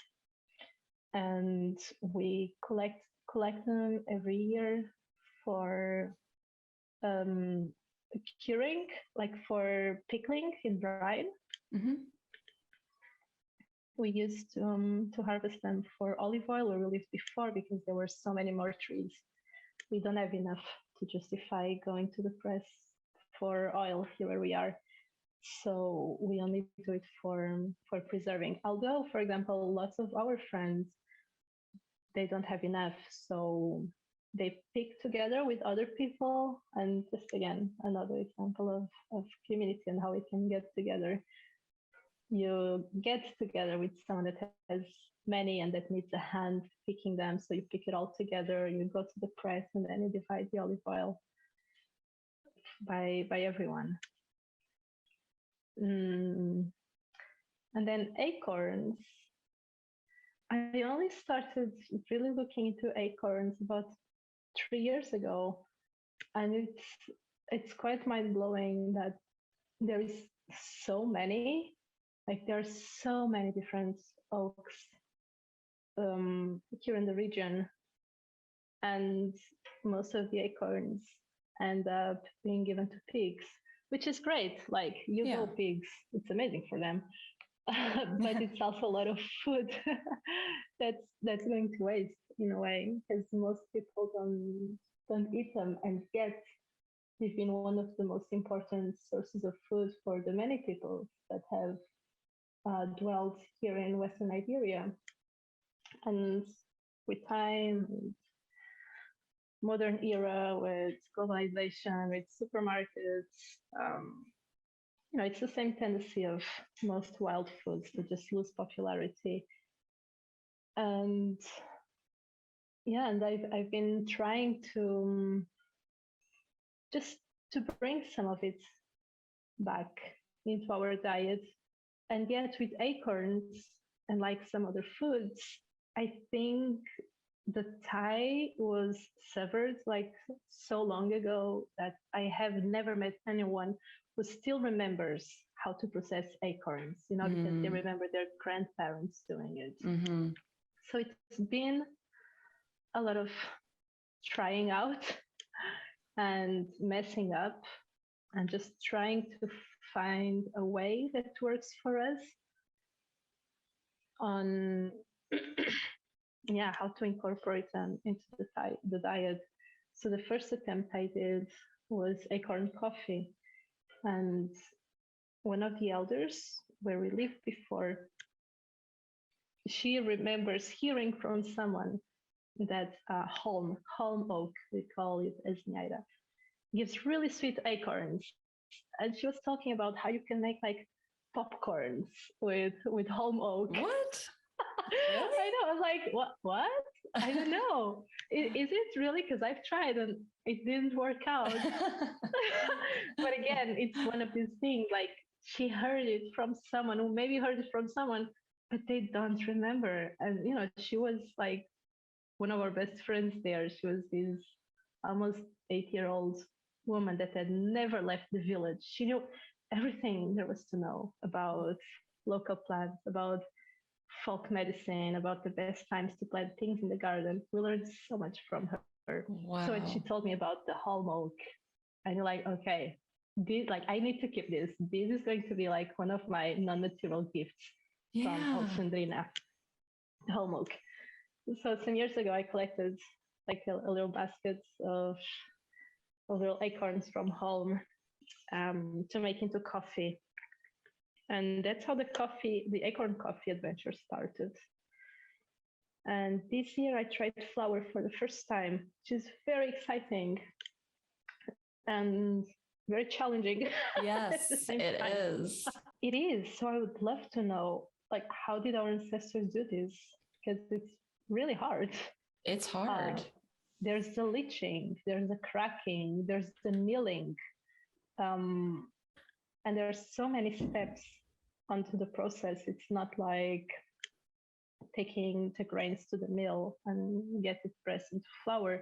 B: And we collect them every year for curing, like for pickling in brine.
C: Mm-hmm.
B: We used to harvest them for olive oil where we lived before because there were so many more trees. We don't have enough to justify going to the press for oil here where we are. So we only do it for preserving. Although, for example, lots of our friends, they don't have enough. So they pick together with other people. And just again, another example of community and how we can get together. You get together with someone that has many and that needs a hand picking them. So you pick it all together, you go to the press, and then you divide the olive oil by everyone. And then acorns. I only started really looking into acorns about 3 years ago, and it's quite mind-blowing that there is so many. Like there are so many different oaks here in the region, and most of the acorns end up being given to pigs, which is great. Like, go pigs, it's amazing for them. But it's also a lot of food that's going to waste in a way, because most people don't eat them, and yet they've been one of the most important sources of food for the many people that have dwelt here in Western Iberia. And with time, modern era, with globalization, with supermarkets, it's the same tendency of most wild foods to just lose popularity. And and I've been trying to just to bring some of it back into our diet. And yet with acorns and like some other foods, I think the tie was severed like so long ago that I have never met anyone who still remembers how to process acorns, because they remember their grandparents doing it.
C: Mm-hmm.
B: So it's been a lot of trying out and messing up and just trying to find a way that works for us on how to incorporate them into the diet. So the first attempt I did was Acorn Coffee. And one of the elders where we lived before, she remembers hearing from someone that holm oak, we call it asneira, gives really sweet acorns. And she was talking about how you can make like popcorns with holm oak.
C: What?
B: Really? I know. I was like, what? I don't know. Is it really? Because I've tried and it didn't work out. But again, it's one of these things, like she heard it from someone who maybe heard it from someone, but they don't remember. And, she was like one of our best friends there. She was this almost 8-year-old woman that had never left the village. She knew everything there was to know about local plants, about folk medicine, about the best times to plant things in the garden. We learned so much from her.
C: Wow.
B: So when she told me about the holm oak, I knew like, okay, I need to keep this. This is going to be like one of my non-material gifts from Alexandrina, the holm oak. So some years ago, I collected like a little basket of little acorns from home to make into coffee. And that's how the Acorn Coffee adventure started. And this year I tried flour for the first time, which is very exciting and very challenging.
C: Yes, it is.
B: It is. So I would love to know, like, how did our ancestors do this? Because it's really hard.
C: It's hard.
B: There's the leaching, there's the cracking, there's the milling. And there are so many steps onto the process. It's not like taking the grains to the mill and get it pressed into flour,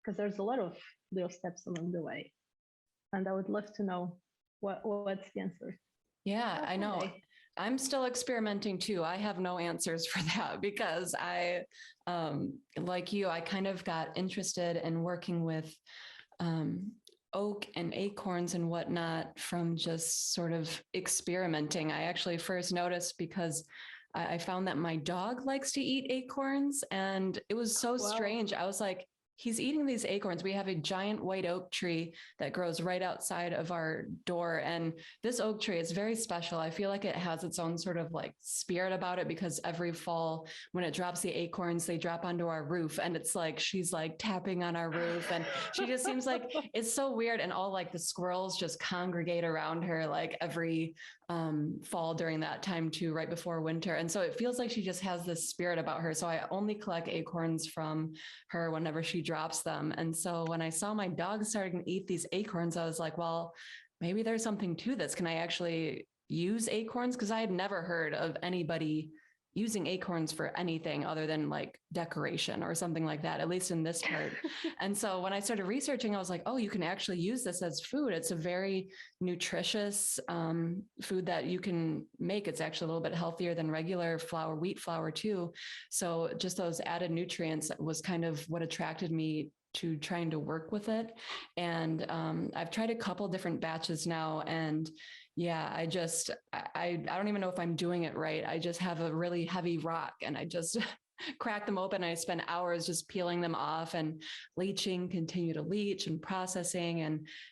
B: because there's a lot of little steps along the way. And I would love to know what's the answer.
C: Yeah, I know. I'm still experimenting too. I have no answers for that because I, like you, I kind of got interested in working with oak and acorns and whatnot from just sort of experimenting. I actually first noticed because I found that my dog likes to eat acorns, and it was so strange. I was like, he's eating these acorns. We have a giant white oak tree that grows right outside of our door. And this oak tree is very special. I feel like it has its own sort of like spirit about it, because every fall when it drops the acorns, they drop onto our roof, and it's like, she's like tapping on our roof, and she just seems like, it's so weird. And all like the squirrels just congregate around her like every fall during that time too, right before winter. And so it feels like she just has this spirit about her. So I only collect acorns from her whenever she drops them. And so when I saw my dog starting to eat these acorns, I was like, well, maybe there's something to this. Can I actually use acorns? Because I had never heard of anybody using acorns for anything other than like decoration or something like that, at least in this part. And so when I started researching, I was like, oh, you can actually use this as food. It's a very nutritious food that you can make. It's actually a little bit healthier than regular flour, wheat flour too. So just those added nutrients was kind of what attracted me to trying to work with it. And I've tried a couple different batches now, and yeah, I don't even know if I'm doing it right. I just have a really heavy rock, and I just crack them open. I spend hours just peeling them off and leaching, continue to leach and processing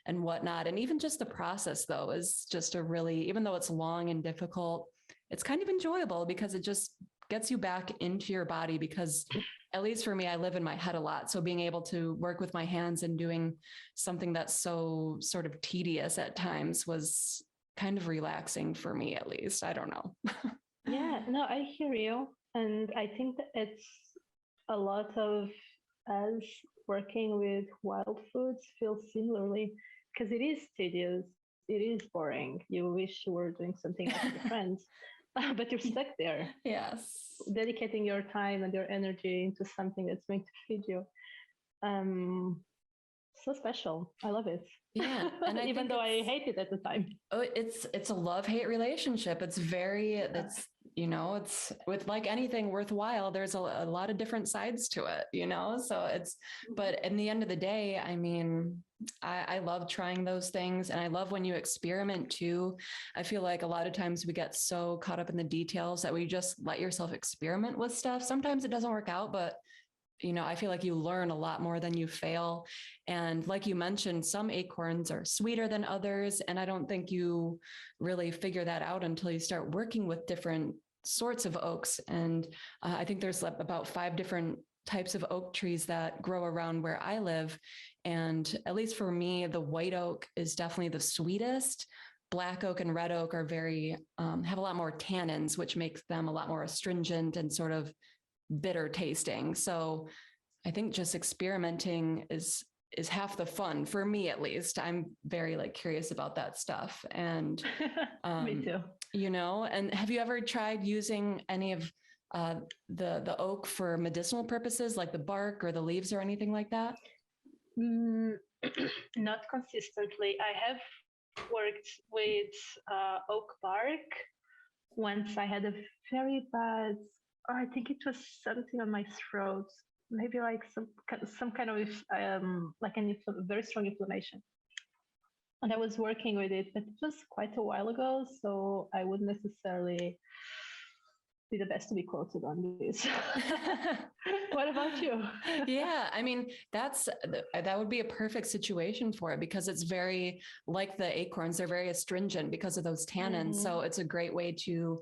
C: and whatnot. And even just the process though is just a really, even though it's long and difficult, it's kind of enjoyable because it just gets you back into your body. Because at least for me, I live in my head a lot. So being able to work with my hands and doing something that's so sort of tedious at times was kind of relaxing for me, at least. I don't know.
B: Yeah, no, I hear you. And I think that it's a lot of us working with wild foods feel similarly because it is tedious, it is boring. You wish you were doing something else with your friends, but you're stuck there.
C: Yes.
B: Dedicating your time and your energy into something that's going to feed you. So special. I love it.
C: Yeah. And
B: even though I hate it at the time.
C: Oh, it's a love-hate relationship. It's it's with like anything worthwhile, there's a lot of different sides to it, So but in the end of the day, I mean, I love trying those things. And I love when you experiment too. I feel like a lot of times we get so caught up in the details that we just let yourself experiment with stuff. Sometimes it doesn't work out, but I feel like you learn a lot more than you fail. And like you mentioned, some acorns are sweeter than others. And I don't think you really figure that out until you start working with different sorts of oaks. And I think there's about 5 different types of oak trees that grow around where I live. And at least for me, the white oak is definitely the sweetest. Black oak and red oak are have a lot more tannins, which makes them a lot more astringent and sort of bitter tasting. So I think just experimenting is half the fun for me, at least. I'm very curious about that stuff. And
B: me too.
C: And have you ever tried using any of the oak for medicinal purposes, like the bark or the leaves or anything like that?
B: Not consistently. I have worked with oak bark. Once I had a very bad, I think it was something on my throat, maybe like some kind of very strong inflammation. And I was working with it, but it was quite a while ago, so I wouldn't necessarily be the best to be quoted on this. What about you?
C: Yeah, I mean, that would be a perfect situation for it because it's very like the acorns. They're very astringent because of those tannins. Mm-hmm. So it's a great way to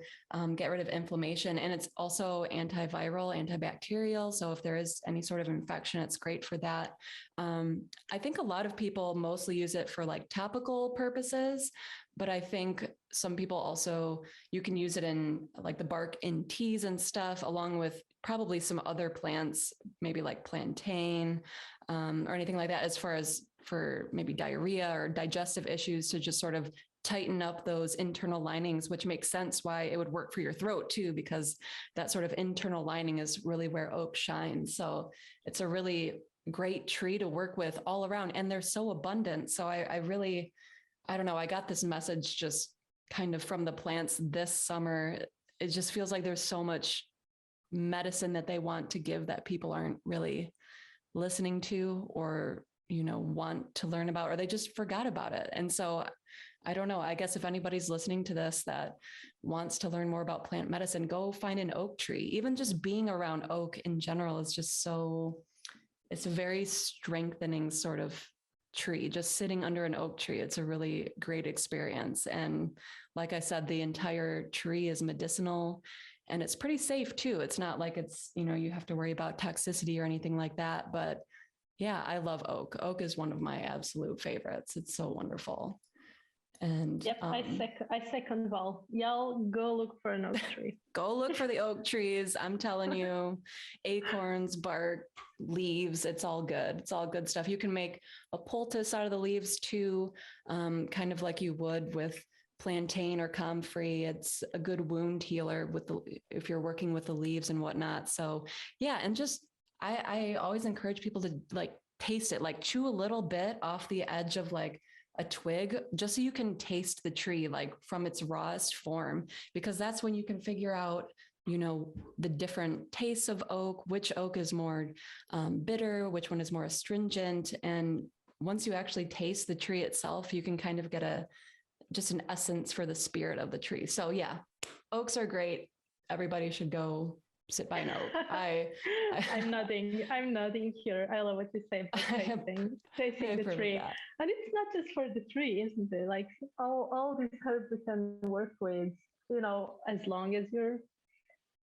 C: get rid of inflammation. And it's also antiviral, antibacterial. So if there is any sort of infection, it's great for that. I think a lot of people mostly use it for topical purposes, but I think some people also, you can use it in the bark in teas and stuff, along with probably some other plants, maybe like plantain or anything like that, as far as for maybe diarrhea or digestive issues, to just sort of tighten up those internal linings, which makes sense why it would work for your throat too, because that sort of internal lining is really where oak shines. So it's a really great tree to work with all around, and they're so abundant. So I don't know, I got this message just kind of from the plants this summer. It just feels like there's so much medicine that they want to give that people aren't really listening to or, want to learn about, or they just forgot about it. And so I don't know, I guess if anybody's listening to this that wants to learn more about plant medicine, go find an oak tree. Even just being around oak in general is just it's a very strengthening sort of tree. Just sitting under an oak tree, it's a really great experience. And like I said, the entire tree is medicinal and it's pretty safe too. It's not like it's, you have to worry about toxicity or anything like that. But yeah, I love oak. Oak is one of my absolute favorites. It's so wonderful. And
B: yep, I second Val. Y'all go look for an oak tree.
C: Go look for the oak trees. I'm telling you, acorns, bark, leaves, it's all good. It's all good stuff. You can make a poultice out of the leaves too, kind of like you would with plantain or comfrey. It's a good wound healer if you're working with the leaves and whatnot. So yeah, and just I always encourage people to taste it, chew a little bit off the edge of a twig, just so you can taste the tree from its rawest form, because that's when you can figure out the different tastes of oak, which oak is more bitter, which one is more astringent. And once you actually taste the tree itself, you can kind of get just an essence for the spirit of the tree. So yeah, oaks are great. Everybody should go sit by an oak.
B: I'm nodding here. I love what you say about tasting the tree. And it's not just for the tree, isn't it? Like all these herbs we can work with, as long as you're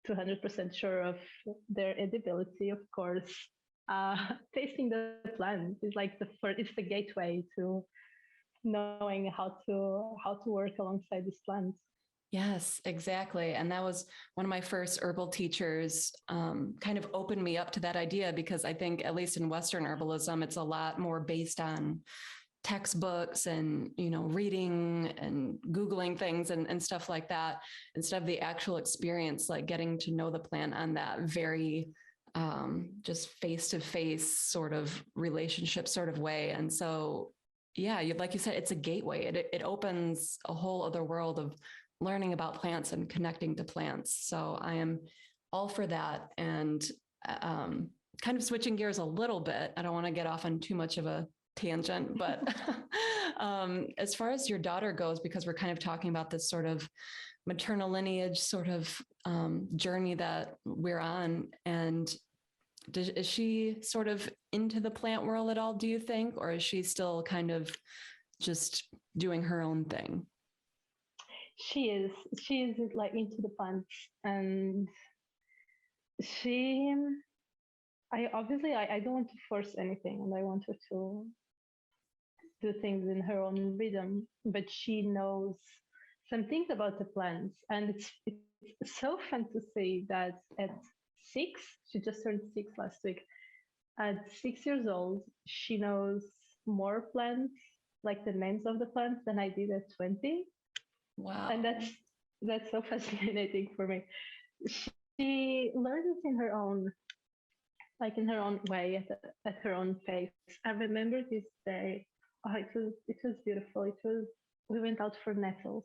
B: 200% sure of their edibility, of course. Tasting the plant is like it's the gateway to knowing how to work alongside these plants.
C: Yes, exactly. And that was one of my first herbal teachers, kind of opened me up to that idea, because I think, at least in Western herbalism, it's a lot more based on textbooks and, reading and Googling things and stuff like that, instead of the actual experience, like getting to know the plant on that very just face-to-face sort of relationship sort of way. And so, yeah, like you said, it's a gateway. It opens a whole other world of learning about plants and connecting to plants. So I am all for that. And kind of switching gears a little bit, I don't want to get off on too much of a tangent, but as far as your daughter goes, because we're kind of talking about this sort of maternal lineage sort of journey that we're on, and is she sort of into the plant world at all, do you think? Or is she still kind of just doing her own thing?
B: She is like into the plants, and I don't want to force anything, and I want her to do things in her own rhythm, but she knows some things about the plants. And it's so fun to see that at 6, she just turned 6 last week. At 6 years old, she knows more plants, like the names of the plants, than I did at 20.
C: Wow.
B: And that's so fascinating for me. She learns in her own way, at her own pace. I remember this day. Oh, it was beautiful. We went out for nettles,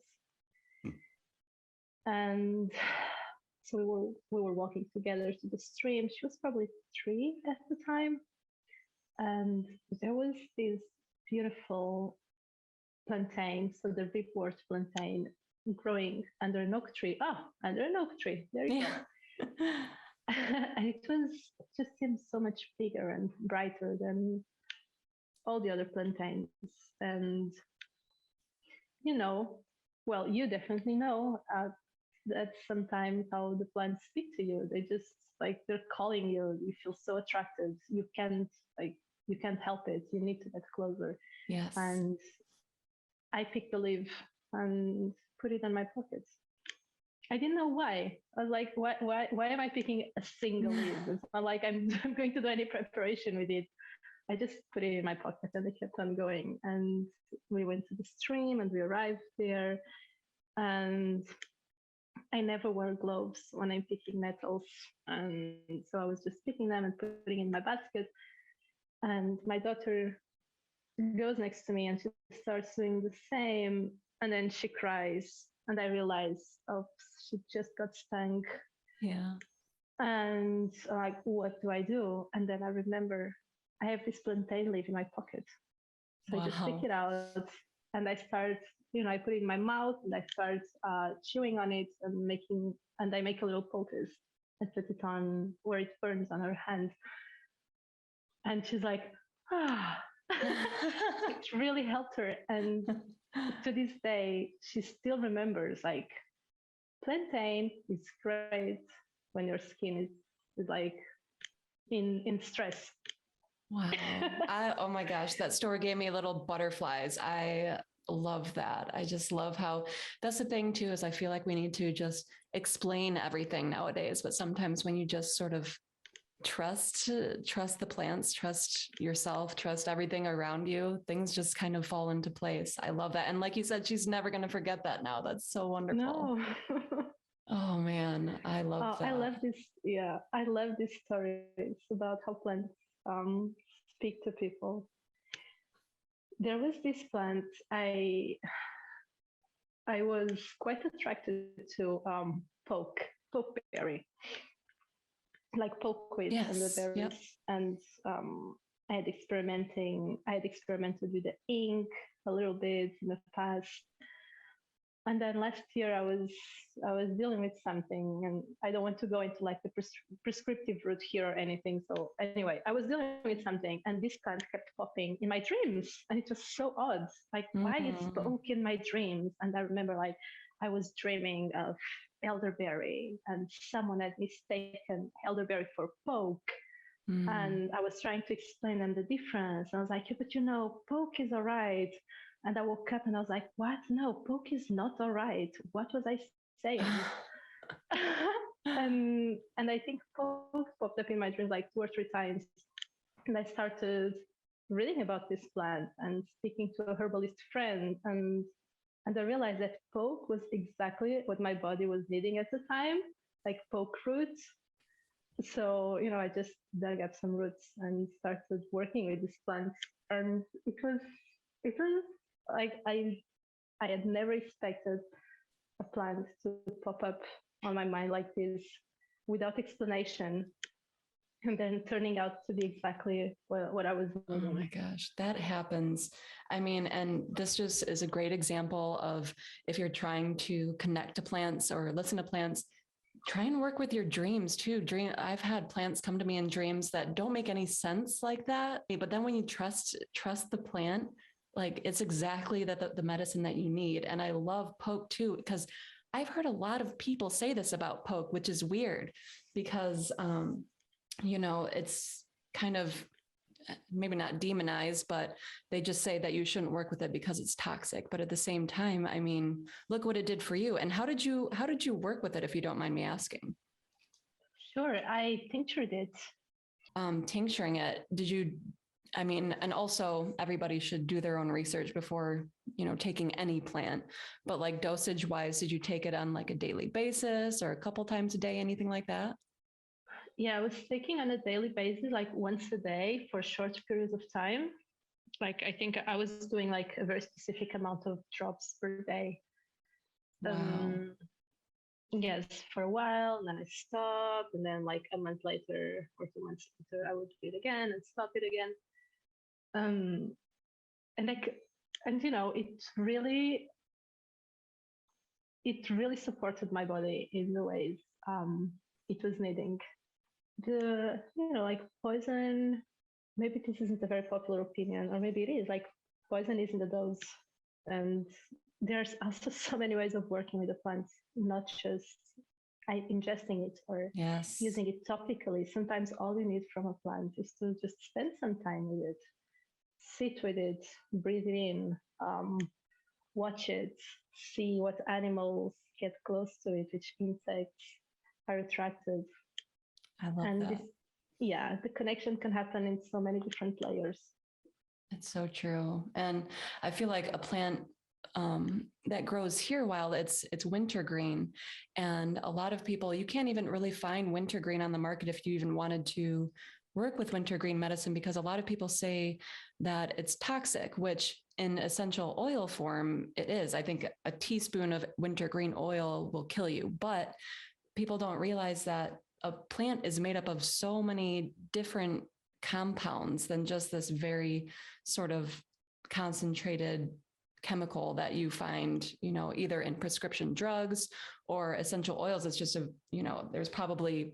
B: and so we were walking together to the stream. She was probably 3 at the time, and there was this beautiful plantain, so the ripwort plantain, growing under an oak tree. Under an oak tree. There you go. And it just seemed so much bigger and brighter than all the other plantains. And well, you definitely know that's sometimes how the plants speak to you. They just, like, they're calling you. You feel so attracted. You can't help it. You need to get closer.
C: Yes.
B: And I picked a leaf and put it in my pocket. I didn't know why. I was like, why am I picking a single leaf? It's not like I'm going to do any preparation with it. I just put it in my pocket, and I kept on going. And we went to the stream, and we arrived there. And I never wear gloves when I'm picking nettles. And so I was just picking them and putting in my basket. And my daughter goes next to me, and she starts doing the same. And then she cries. And I realize, she just got stung.
C: Yeah.
B: And like, what do I do? And then I remember I have this plantain leaf in my pocket. So I just pick it out, and I start, I put it in my mouth, and I start chewing on it and I make a little poultice and put it on where it burns on her hand. And she's like, it really helped her. And to this day, she still remembers, like, plantain is great when your skin is like in stress.
C: Wow. Oh my gosh, that story gave me little butterflies. I love that. I just love how that's the thing too, is I feel like we need to just explain everything nowadays. But sometimes when you just sort of trust the plants, trust yourself, trust everything around you, things just kind of fall into place. I love that. And like you said, she's never going to forget that now. That's so wonderful.
B: No.
C: Oh man, I love that.
B: I love this. Yeah, I love these stories about how plants speak to people. There was this plant I was quite attracted to, poke. pokeberry, like pokeweed and the
C: Yes.
B: berries.
C: Yep.
B: And I had experimented with the ink a little bit in the past. And then last year I was dealing with something, and I don't want to go into like the prescriptive route here or anything. So anyway, I was dealing with something, and this plant kept popping in my dreams, and it was so odd. Like, why it spoke in my dreams? And I remember like I was dreaming of elderberry, and someone had mistaken elderberry for poke. And I was trying to explain them the difference. I was like, yeah, but you know, poke is all right. And I woke up and I was like, what? No, poke is not all right. What was I saying? and I think poke popped up in my dreams like 2 or 3 times. And I started reading about this plant and speaking to a herbalist friend. And I realized that poke was exactly what my body was needing at the time, like poke roots. So, you know, I just dug up some roots and started working with this plant. And it was like I had never expected a plant to pop up on my mind like this without explanation, and then turning out to be exactly what I was needing.
C: Oh my gosh, that happens. I mean, and this just is a great example of if you're trying to connect to plants or listen to plants, try and work with your dreams too. I've had plants come to me in dreams that don't make any sense like that. But then when you trust the plant, like it's exactly the medicine that you need. And I love poke too, because I've heard a lot of people say this about poke, which is weird because, you know, it's kind of maybe not demonized, but they just say that you shouldn't work with it because it's toxic. But at the same time, I mean, look what it did for you. And how did you work with it, if you don't mind me asking?
B: Sure, I tinctured it.
C: Tincturing it, did you? I mean, and also everybody should do their own research before, you know, taking any plant. But like dosage wise, did you take it on like a daily basis or a couple times a day, anything like that?
B: Yeah, I was taking on a daily basis, like once a day for short periods of time. Like I think I was doing like a very specific amount of drops per day.
C: Wow.
B: Yes, for a while, and then I stopped, and then like a month later or 2 months later, I would do it again and stop it again. And like, and you know, it really supported my body in the ways it was needing. You know, like poison, maybe this isn't a very popular opinion, or maybe it is, like poison isn't a dose. And there's also so many ways of working with the plant, not just ingesting it or using it topically. Sometimes all you need from a plant is to just spend some time with it, sit with it, breathe it in, watch it, see what animals get close to it, which insects are attracted.
C: I love that.
B: The connection can happen in so many different layers.
C: It's so true. And I feel like a plant that grows here while it's wintergreen. And a lot of people, you can't even really find wintergreen on the market if you even wanted to work with wintergreen medicine, because a lot of people say that it's toxic, which in essential oil form, it is. I think a teaspoon of wintergreen oil will kill you, but people don't realize that a plant is made up of so many different compounds than just this very sort of concentrated chemical that you find, you know, either in prescription drugs or essential oils. It's just there's probably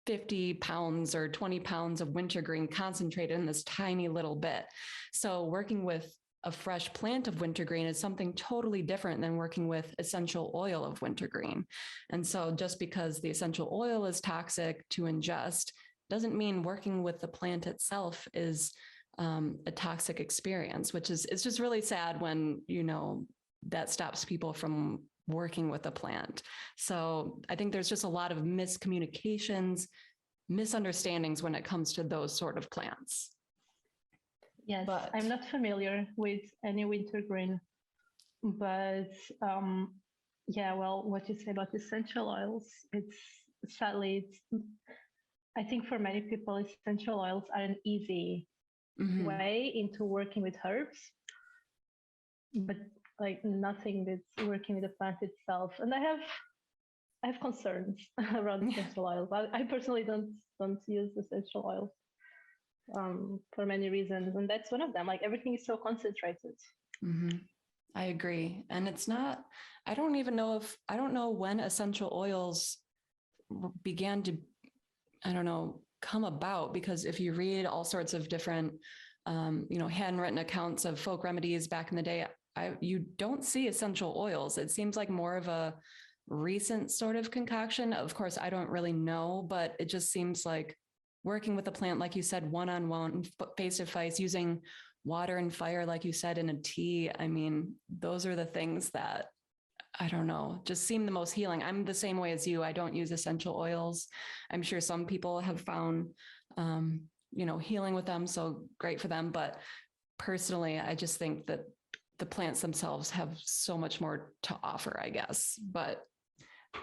C: 50 pounds or 20 pounds of wintergreen concentrated in this tiny little bit. So working with a fresh plant of wintergreen is something totally different than working with essential oil of wintergreen. And so just because the essential oil is toxic to ingest doesn't mean working with the plant itself is a toxic experience, which is, it's just really sad when, you know, that stops people from working with a plant. So I think there's just a lot of miscommunications, misunderstandings when it comes to those sort of plants.
B: Yes, but I'm not familiar with any wintergreen, but what you say about essential oils, I think for many people, essential oils are an easy way into working with herbs, but like nothing that's working with the plant itself. And I have I have concerns around essential oils. I personally don't use essential oils for many reasons, and that's one of them. Like everything is so concentrated.
C: Mm-hmm. I agree, and it's not. I don't know when essential oils began to, I don't know, come about, because if you read all sorts of different, handwritten accounts of folk remedies back in the day, you don't see essential oils. It seems like more of a recent sort of concoction. Of course, I don't really know, but it just seems like working with a plant, like you said, one-on-one, face to face, using water and fire, like you said, in a tea. I mean, those are the things that, I don't know, just seem the most healing. I'm the same way as you. I don't use essential oils. I'm sure some people have found, healing with them. So great for them. But personally, I just think that the plants themselves have so much more to offer, I guess. But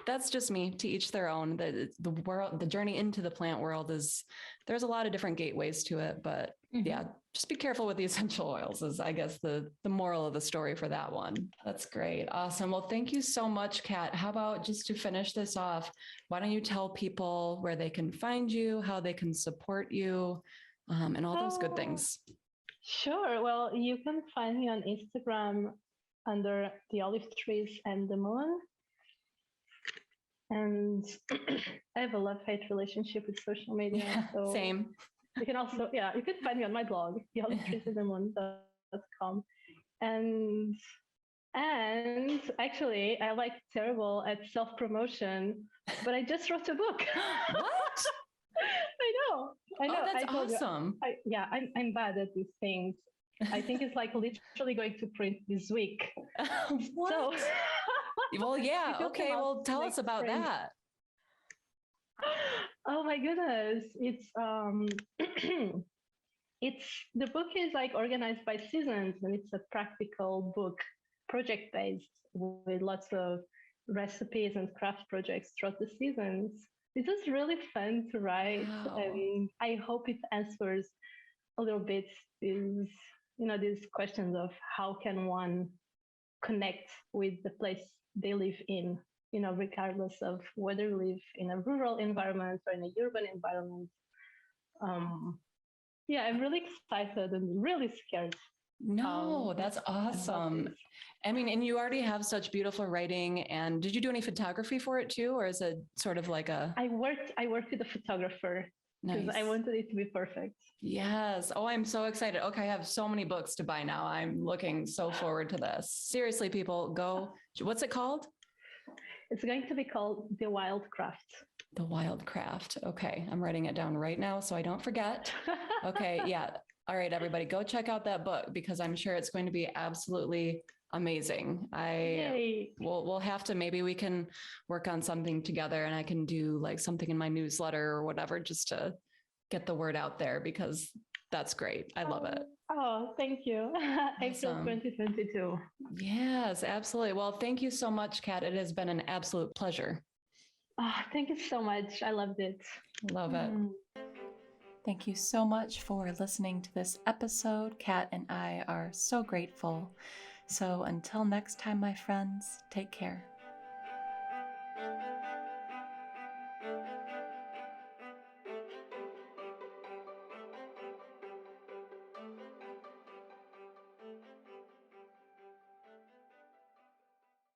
C: that's just me, to each their own. The world, the journey into the plant world there's a lot of different gateways to it, but yeah, just be careful with the essential oils is, I guess, the moral of the story for that one. That's great. Awesome. Well, thank you so much, Kat. How about, just to finish this off, why don't you tell people where they can find you, how they can support you, and all those good things.
B: Sure. Well, you can find me on Instagram under the olive trees and the moon. And I have a love-hate relationship with social media.
C: Yeah,
B: so
C: same.
B: You can also, you can find me on my blog, theolivetreesandthemoon.com. And actually, I like terrible at self-promotion, but I just wrote a book.
C: What?
B: I know.
C: Oh, that's awesome.
B: I'm bad at these things. I think it's like literally going to print this week.
C: What?
B: So,
C: well, yeah. Okay. Well, tell us about that.
B: Oh my goodness. It's the book is like organized by seasons, and it's a practical book, project based, with lots of recipes and craft projects throughout the seasons. It was really fun to write.
C: Wow.
B: And I hope it answers a little bit these questions of how can one connect with the place they live in, regardless of whether you live in a rural environment or in a urban environment. I'm really excited and really scared.
C: No, that's awesome. I mean, and you already have such beautiful writing. And did you do any photography for it too? Or is it sort of like
B: I worked with a photographer because I wanted it to be perfect.
C: Yes. Oh, I'm so excited. Okay. I have so many books to buy now. I'm looking so forward to this. Seriously, people, go. What's it called?
B: It's going to be called The Wild Craft.
C: The Wild Craft. Okay. I'm writing it down right now so I don't forget. Okay. Yeah. All right, everybody, go check out that book because I'm sure it's going to be absolutely amazing. We'll have to, maybe we can work on something together and I can do like something in my newsletter or whatever, just to get the word out there, because that's great. I love it.
B: Oh, thank you. April 2022.
C: Yes, absolutely. Well, thank you so much, Kat. It has been an absolute pleasure.
B: Oh, thank you so much. I loved it.
C: Love it.
A: Thank you so much for listening to this episode. Kat and I are so grateful. So until next time, my friends, take care.